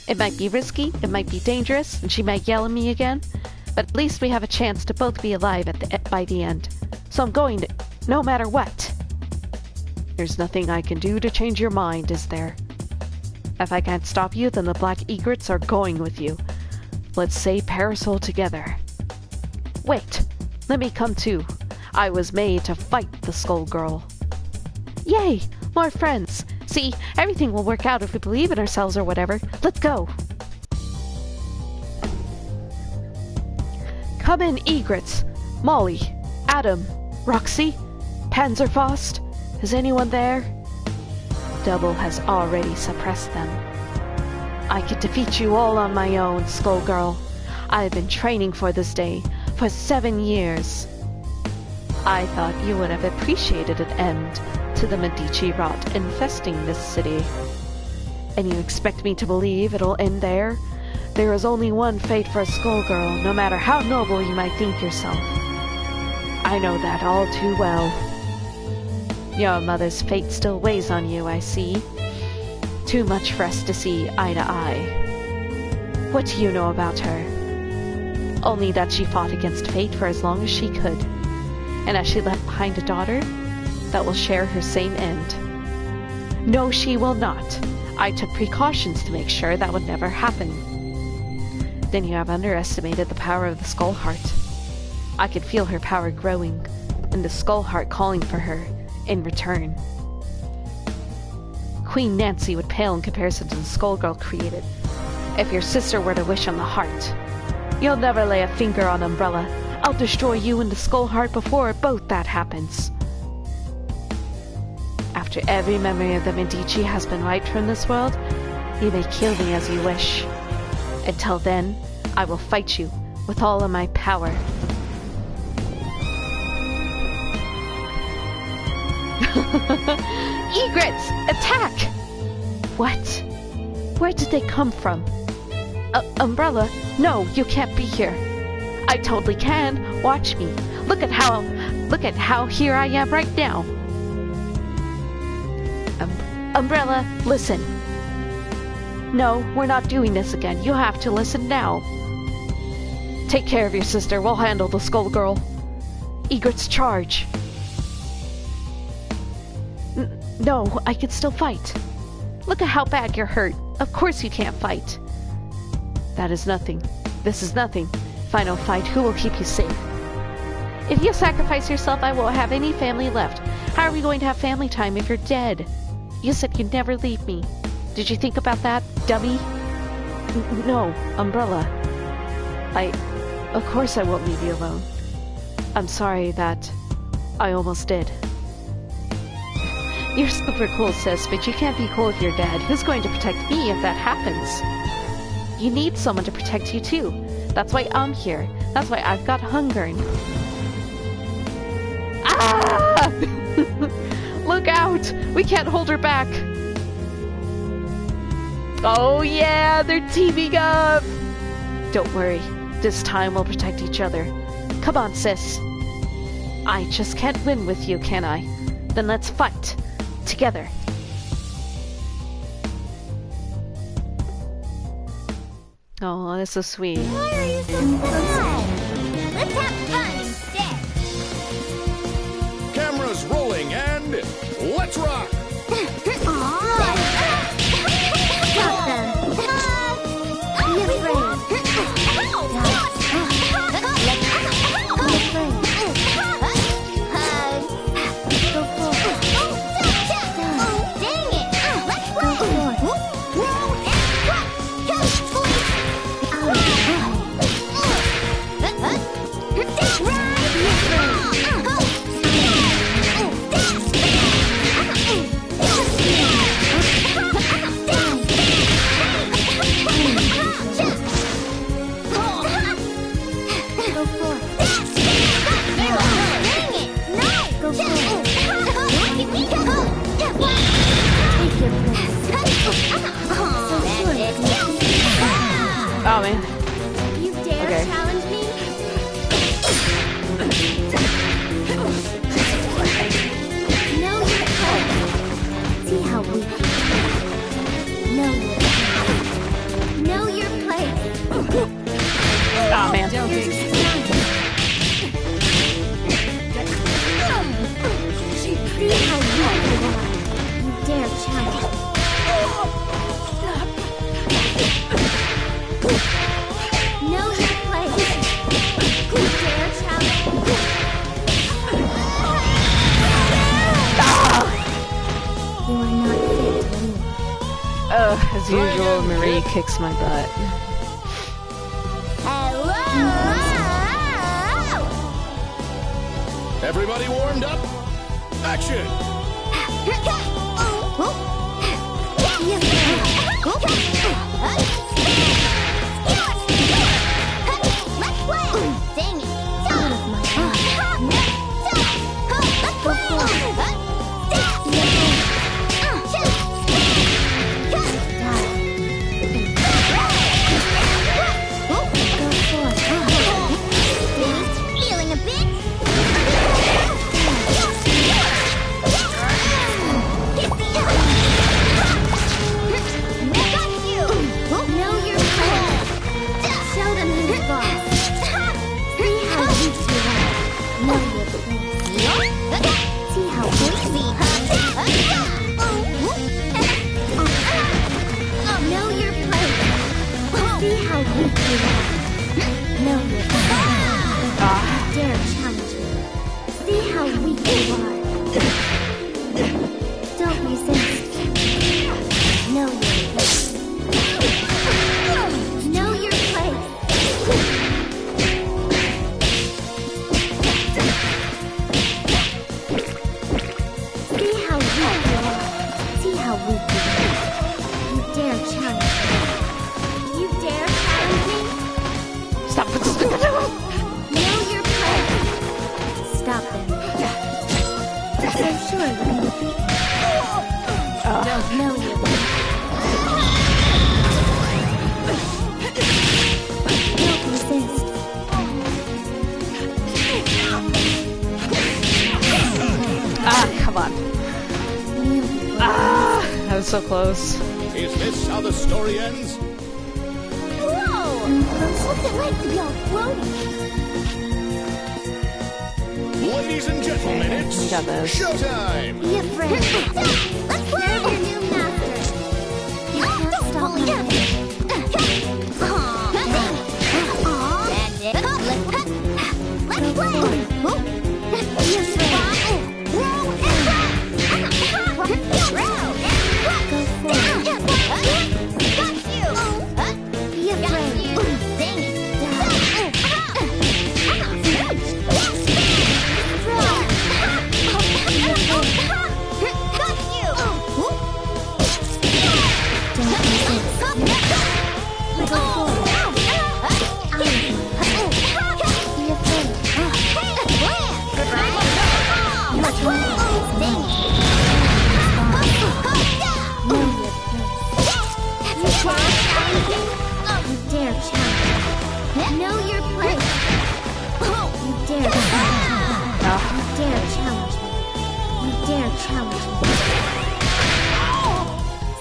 It might be risky, it might be dangerous, and she might yell at me again, but at least we have a chance to both be alive by the end. So I'm going to, no matter what. There's nothing I can do to change your mind, is there? If I can't stop you, then the Black Egrets are going with you. Let's save Parasol together. Wait, let me come too. I was made to fight the Skullgirl. Yay! More friends! See, everything will work out if we believe in ourselves or whatever. Let's go! Come in, Egrets! Molly, Adam, Roxy, Panzerfaust. Is anyone there? Double has already suppressed them. I could defeat you all on my own, Skullgirl. I've been training for this day for 7 years. I thought you would have appreciated an end to the Medici rot infesting this city. And you expect me to believe it'll end there? There is only one fate for a Skullgirl, no matter how noble you might think yourself. I know that all too well. Your mother's fate still weighs on you, I see. Too much for us to see eye to eye. What do you know about her? Only that she fought against fate for as long as she could. And has she left behind a daughter that will share her same end? No, she will not. I took precautions to make sure that would never happen. Then you have underestimated the power of the Skull Heart. I could feel her power growing, and the Skull Heart calling for her in return. Queen Nancy would pale in comparison to the Skullgirl created. If your sister were to wish on the heart, you'll never lay a finger on Umbrella. I'll destroy you and the Skull Heart before both that happens. After every memory of the Medici has been wiped from this world, you may kill me as you wish. Until then, I will fight you with all of my power. Egrets! Attack! What? Where did they come from? Umbrella? No, you can't be here. I totally can. Watch me. Look at how here I am right now. Umbrella, listen. No, we're not doing this again. You have to listen now. Take care of your sister. We'll handle the Skullgirl. Egrets, charge. No, I can still fight. Look at how bad you're hurt. Of course you can't fight. That is nothing. This is nothing. Final fight, who will keep you safe? If you sacrifice yourself, I won't have any family left. How are we going to have family time if you're dead? You said you'd never leave me. Did you think about that, dummy? No, Umbrella. Of course I won't leave you alone. I'm sorry that I almost did. You're super cool, sis, but you can't be cool if you're dead. Who's going to protect me if that happens? You need someone to protect you too. That's why I'm here. That's why I've got hunger. Ah! Look out! We can't hold her back. Oh yeah, they're teaming up! Don't worry. This time we'll protect each other. Come on, sis. I just can't win with you, can I? Then let's fight. Together. Oh, that's so sweet. Why are you so sad? Let's have fun instead. Cameras rolling and let's rock! Oh man. You dare challenge me? Know your place. See how weak you are. Know your place. Oh man. See how weak you are. You dare challenge me. Know your place. You dare challenge me. You are not fit to win. As usual, Marie kicks my butt. Hello! Everybody warmed up? Action! Let's play! Dang it! Feeling a bit? Get the Know your place. See how weak you are. Know your place. Dare challenge me. See how weak you are. Don't resist. Know your place. Know your place. See how weak you are. See how weak you are. You dare challenge me. You dare challenge me? Stop it. Know your place. Stop them. So sure you can defeat me. Don't know your place. Don't resist. Come on. That was so close. Is this how the story ends? Whoa! What's it like to be all floaty? Ladies and gentlemen, it's We got this. showtime! Be afraid. Let's play your new master. You can't stop my wish. Let's play. Be afraid. Go forward. Got you. Be afraid. Dang it. Know your place. You dare challenge me. You dare challenge me.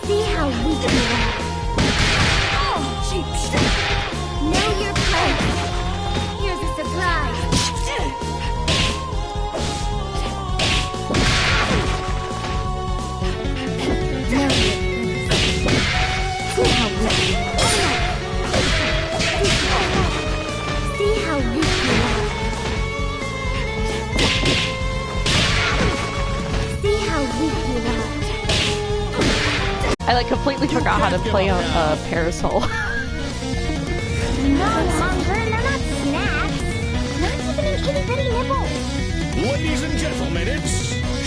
See how weak you are. Know your place. Here's a surprise. Know your place. See how weak you are. See how weak you are. See how weak you are. I like completely forgot how to play on Parasol. No hunger, no not snacks. Not even an itty bitty nibble. Ladies and gentlemen, it's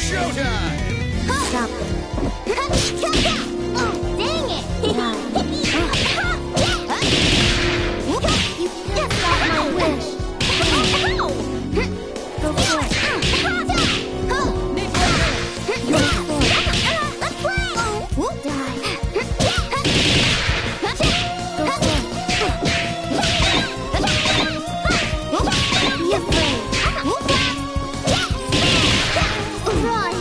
showtime! Stop it. Oh, dang it! You just got my wish. Go for it. Let's play. We'll die. Go for it. Be afraid. Run.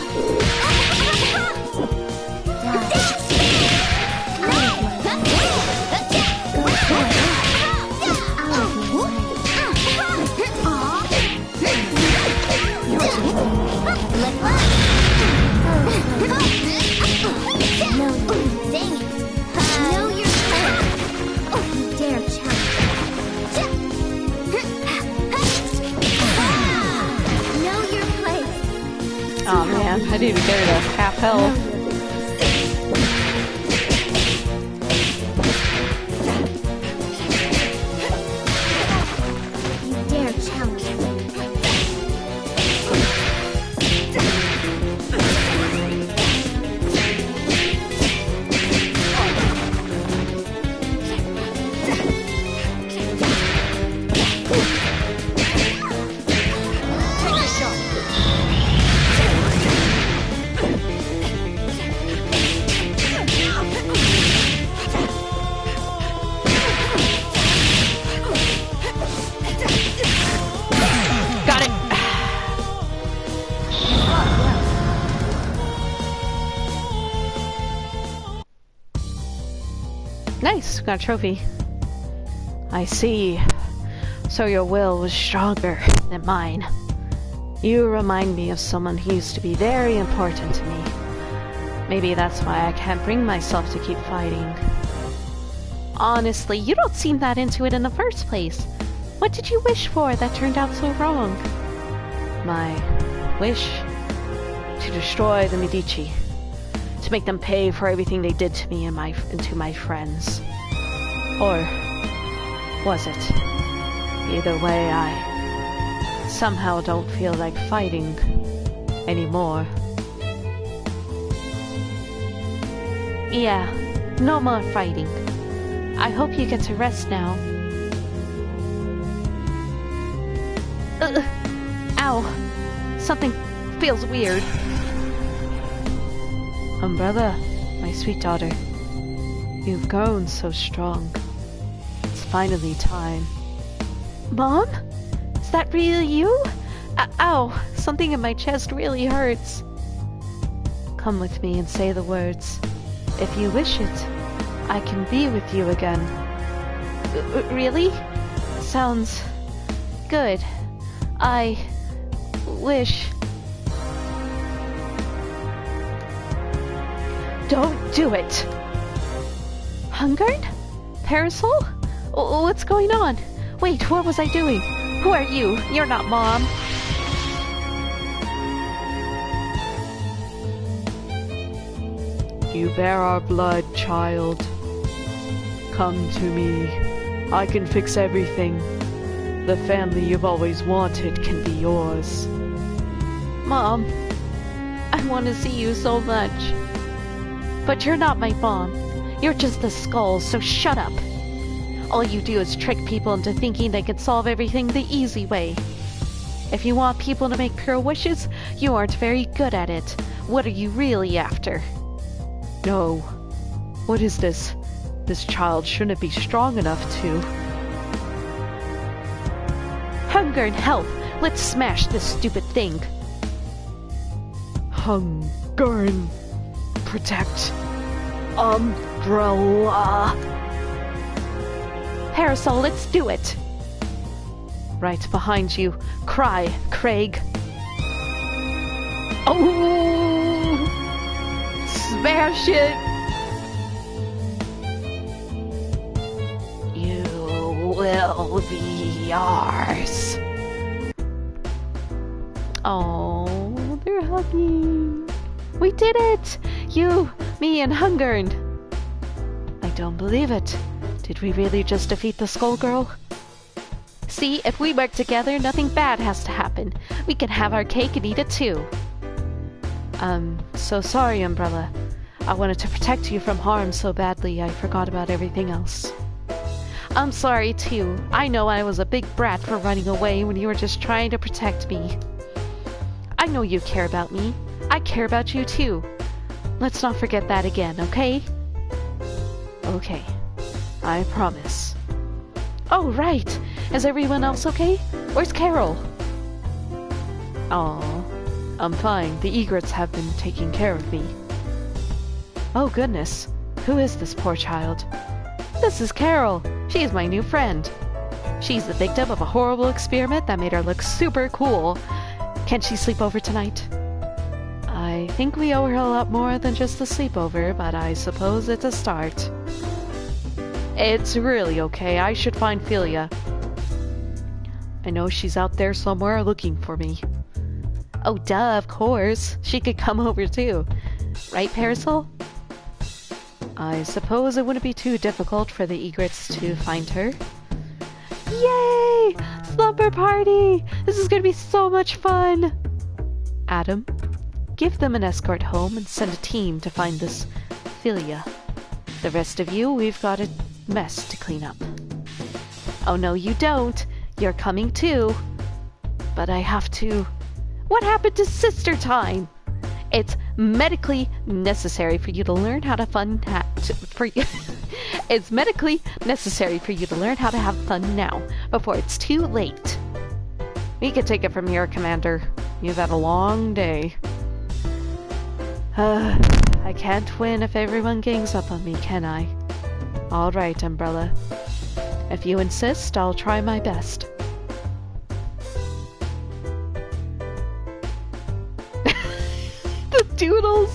Oh man, I didn't even get her to half health. You dare challenge me. Got it! Nice, got a trophy. I see. So your will was stronger than mine. You remind me of someone who used to be very important to me. Maybe that's why I can't bring myself to keep fighting. Honestly, you don't seem that into it in the first place. What did you wish for that turned out so wrong? My wish? To destroy the Medici. To make them pay for everything they did to me and to my friends. Or was it? Either way, I somehow don't feel like fighting anymore. Yeah, no more fighting. I hope you get to rest now. Ow! Something feels weird. Umbrella, my sweet daughter. You've grown so strong. It's finally time. Mom? Is that really you? Ow! Something in my chest really hurts. Come with me and say the words. If you wish it, I can be with you again. Really? Sounds good. I wish... Don't do it! Hungered? Parasol? What's going on? Wait, what was I doing? Who are you? You're not Mom. You bear our blood, child. Come to me. I can fix everything. The family you've always wanted can be yours. Mom, I want to see you so much. But you're not my mom. You're just the Skulls, so shut up. All you do is trick people into thinking they can solve everything the easy way. If you want people to make pure wishes, you aren't very good at it. What are you really after? No. What is this? This child shouldn't be strong enough to... Hunger and health! Let's smash this stupid thing! Hunger and... protect... Umbrella... Parasol, let's do it! Right behind you. Cry, Craig. Oh! Smash it! You will be ours. Oh, they're hugging. We did it! You, me, and Hungern. I don't believe it. Did we really just defeat the Skullgirl? See, if we work together, nothing bad has to happen. We can have our cake and eat it too. So sorry, Umbrella. I wanted to protect you from harm so badly I forgot about everything else. I'm sorry too. I know I was a big brat for running away when you were just trying to protect me. I know you care about me. I care about you too. Let's not forget that again, okay? Okay. I promise. Oh, right. Is everyone else okay? Where's Carol? Aw. I'm fine. The egrets have been taking care of me. Oh, goodness. Who is this poor child? This is Carol. She's my new friend. She's the victim of a horrible experiment that made her look super cool. Can she sleep over tonight? I think we owe her a lot more than just a sleepover, but I suppose it's a start. It's really okay. I should find Philia. I know she's out there somewhere looking for me. Oh, duh, of course. She could come over too. Right, Parasol? I suppose it wouldn't be too difficult for the egrets to find her. Yay! Slumber party! This is gonna be so much fun! Adam, give them an escort home and send a team to find this Philia. The rest of you, we've got a mess to clean up. Oh no, you don't. You're coming too. But I have to... What happened to sister time? It's medically necessary for you to learn how to It's medically necessary for you to learn how to have fun now, before it's too late. We can take it from here, Commander. You've had a long day. I can't win if everyone gangs up on me, can I? All right, Umbrella. If you insist, I'll try my best.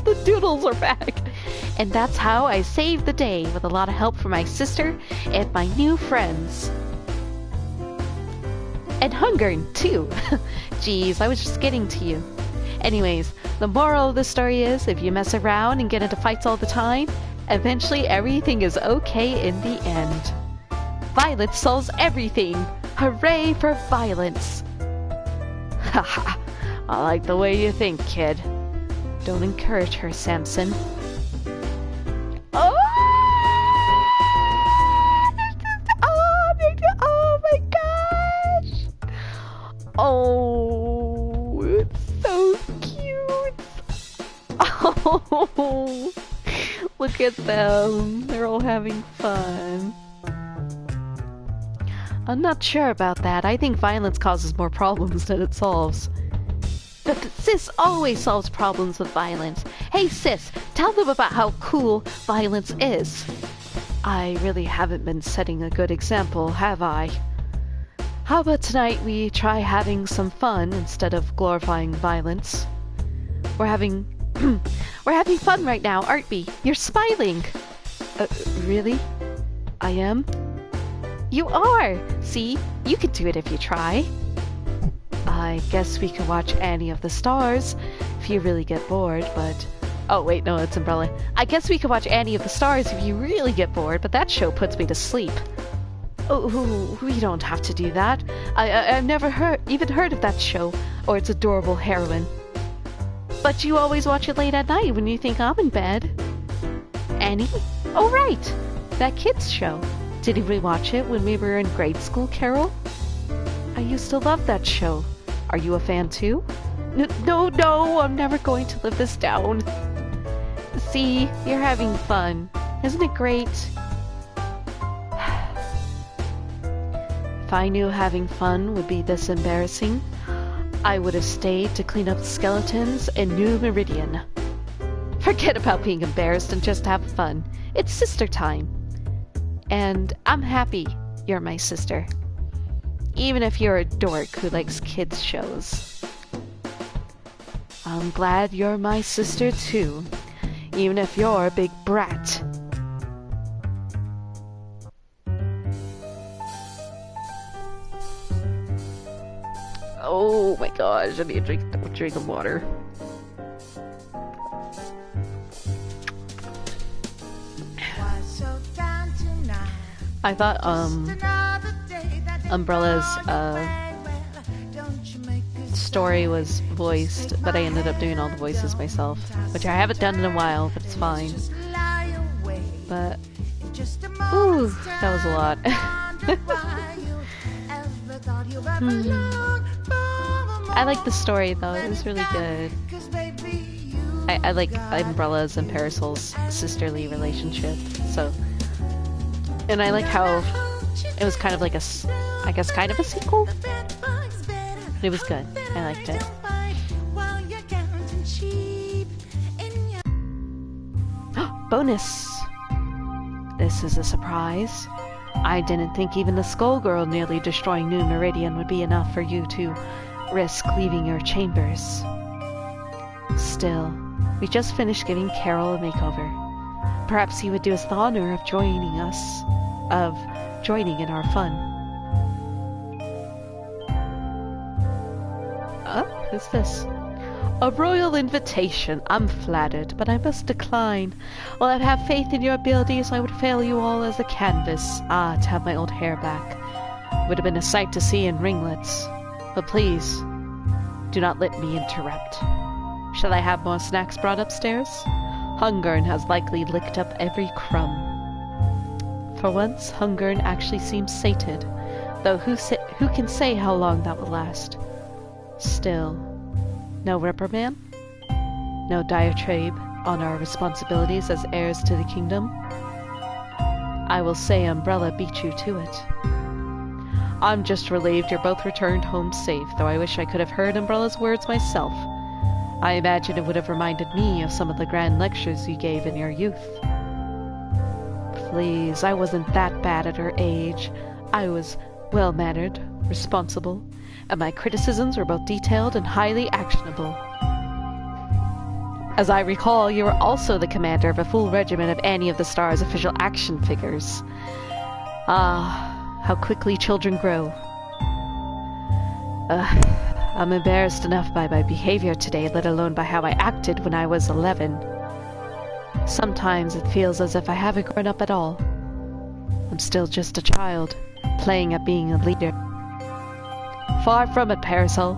The doodles are back. And that's how I saved the day with a lot of help from my sister and my new friends. And Hungern, too. Jeez, I was just getting to you. Anyways, the moral of the story is if you mess around and get into fights all the time, eventually everything is okay in the end. Violence solves everything! Hooray for violence! Haha, I like the way you think, kid. Don't encourage her, Samson. Oh! Oh my gosh! Oh, it's so cute! Oh, look at them. They're all having fun. I'm not sure about that. I think violence causes more problems than it solves. But Sis always solves problems with violence. Hey Sis, tell them about how cool violence is. I really haven't been setting a good example, have I? How about tonight we try having some fun instead of glorifying violence? We're having fun right now, aren't we? You're smiling. Really? I am? You are! See? You could do it if you try. I guess we could watch Annie of the Stars if you really get bored, but... Oh, wait, no, it's Umbrella. I guess we could watch Annie of the Stars if you really get bored, but that show puts me to sleep. Oh, we don't have to do that. I've never even heard of that show, or its adorable heroine. But you always watch it late at night when you think I'm in bed. Annie? Oh, right! That kids show. Did we watch it when we were in grade school, Carol? I used to love that show. Are you a fan too? No, I'm never going to live this down. See, you're having fun. Isn't it great? If I knew having fun would be this embarrassing, I would have stayed to clean up the skeletons in New Meridian. Forget about being embarrassed and just have fun. It's sister time. And I'm happy you're my sister. Even if you're a dork who likes kids' shows. I'm glad you're my sister too. Even if you're a big brat. Oh my gosh, I need to drink some water. I thought Umbrella's story was voiced, but I ended up doing all the voices myself, which I haven't done in a while, but it's fine. But ooh, that was a lot. I like the story though, it was really good. I like Umbrella's and Parasol's sisterly relationship, so. And I like how it was kind of like I guess kind of a sequel? It was good. I liked it. Bonus! This is a surprise. I didn't think even the Skullgirl nearly destroying New Meridian would be enough for you to risk leaving your chambers. Still, we just finished giving Carol a makeover. Perhaps he would do us the honor of joining in our fun. Who's this? A royal invitation. I'm flattered, but I must decline. While I have faith in your abilities, I would fail you all as a canvas. To have my old hair back. Would have been a sight to see in ringlets. But please, do not let me interrupt. Shall I have more snacks brought upstairs? Hungern has likely licked up every crumb. For once, Hungern actually seems sated, though who can say how long that will last? Still, no reprimand? No diatribe on our responsibilities as heirs to the kingdom? I will say Umbrella beat you to it. I'm just relieved you're both returned home safe, though I wish I could have heard Umbrella's words myself. I imagine it would have reminded me of some of the grand lectures you gave in your youth. Please, I wasn't that bad at her age. I was well-mannered, responsible, and my criticisms were both detailed and highly actionable. As I recall, you were also the commander of a full regiment of any of the Star's official action figures. Ah, how quickly children grow. I'm embarrassed enough by my behavior today, let alone by how I acted when I was 11. Sometimes it feels as if I haven't grown up at all. I'm still just a child, playing at being a leader. Far from it, Parasol.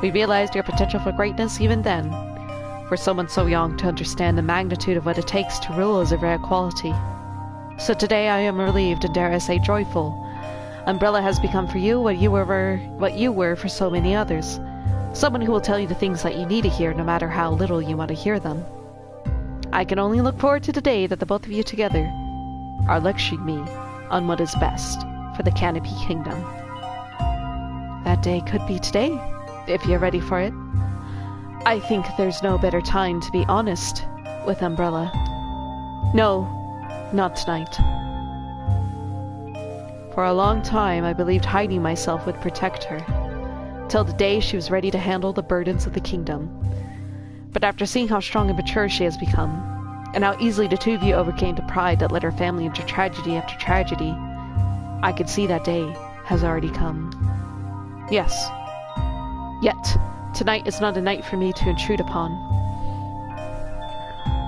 We realized your potential for greatness even then. For someone so young to understand the magnitude of what it takes to rule is a rare quality. So today I am relieved and dare I say joyful. Umbrella has become for you what you were for so many others. Someone who will tell you the things that you need to hear no matter how little you want to hear them. I can only look forward to the day that the both of you together are lecturing me on what is best for the Canopy Kingdom. That day could be today, if you're ready for it. I think there's no better time to be honest with Umbrella. No, not tonight. For a long time, I believed hiding myself would protect her, till the day she was ready to handle the burdens of the kingdom. But after seeing how strong and mature she has become, and how easily the two of you overcame the pride that led her family into tragedy after tragedy, I could see that day has already come. Yes. Yet, tonight is not a night for me to intrude upon.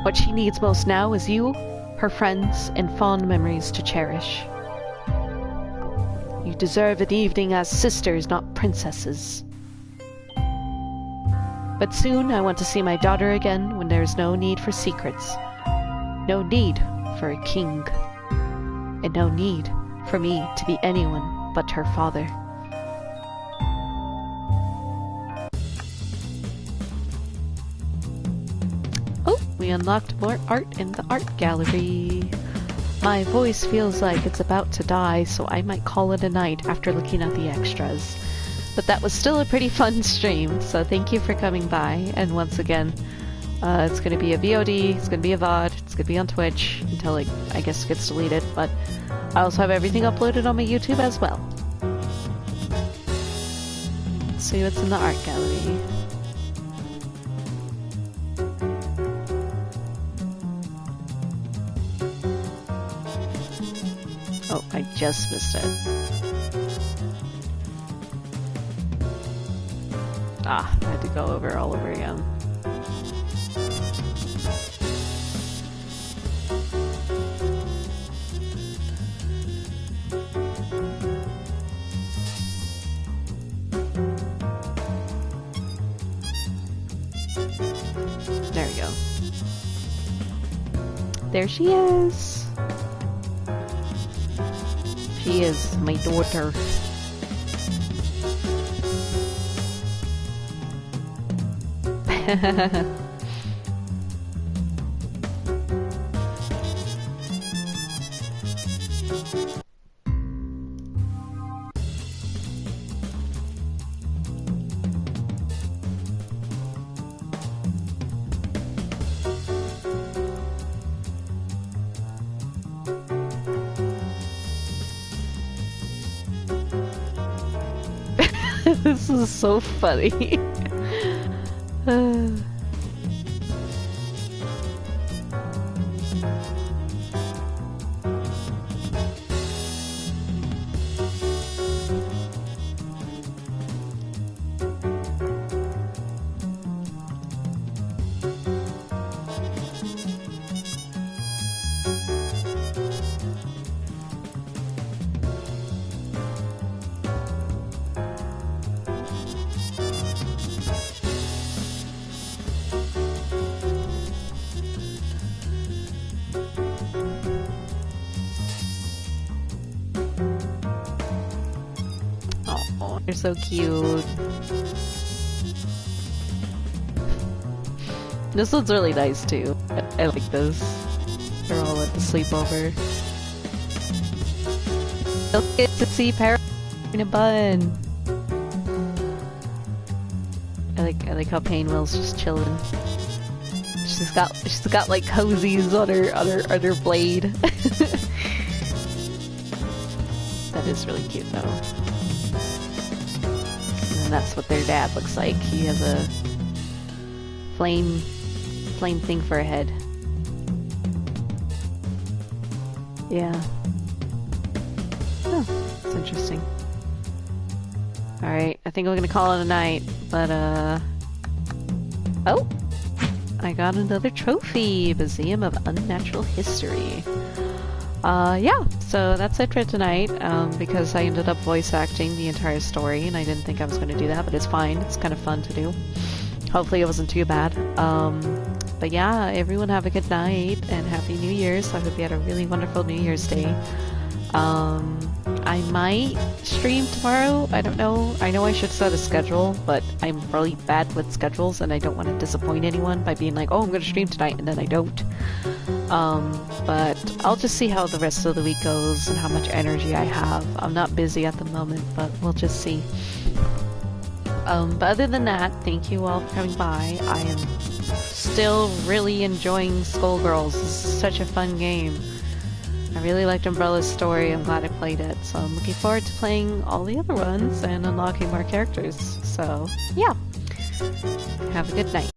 What she needs most now is you, her friends, and fond memories to cherish. You deserve an evening as sisters, not princesses. But soon I want to see my daughter again when there is no need for secrets. No need for a king. And no need for me to be anyone but her father. Oh, we unlocked more art in the art gallery. My voice feels like it's about to die, so I might call it a night after looking at the extras. But that was still a pretty fun stream, so thank you for coming by. And once again, it's going to be a VOD, it's going to be a VOD, it's going to be on Twitch until it, I guess, gets deleted. But I also have everything uploaded on my YouTube as well. Let's see what's in the art gallery. Oh, I just missed it. Ah, I had to go over all over again. There we go. There she is. She is my daughter. This is so funny. Oh, you're so cute. This one's really nice too. I like this. They're all at the sleepover. Don't get to see Para in a bun. I like how Painwell's just chilling. She's got like cozies on her blade. That is really cute though. And that's what their dad looks like. He has a flame flame thing for a head. Yeah. Oh, that's interesting. Alright, I think we're gonna call it a night, but oh! I got another trophy! Museum of Unnatural History. Yeah, so that's it for tonight, because I ended up voice acting the entire story, and I didn't think I was gonna do that, but it's fine. It's kind of fun to do. Hopefully it wasn't too bad. But yeah, everyone have a good night, and Happy New Year's. I hope you had a really wonderful New Year's Day. I might stream tomorrow, I don't know. I know I should set a schedule, but I'm really bad with schedules and I don't want to disappoint anyone by being like, oh, I'm going to stream tonight, and then I don't. But I'll just see how the rest of the week goes and how much energy I have. I'm not busy at the moment, but we'll just see. But other than that, thank you all for coming by. I am still really enjoying Skullgirls. This is such a fun game. I really liked Umbrella's story. I'm glad I played it. So I'm looking forward to playing all the other ones and unlocking more characters. So, yeah. Have a good night.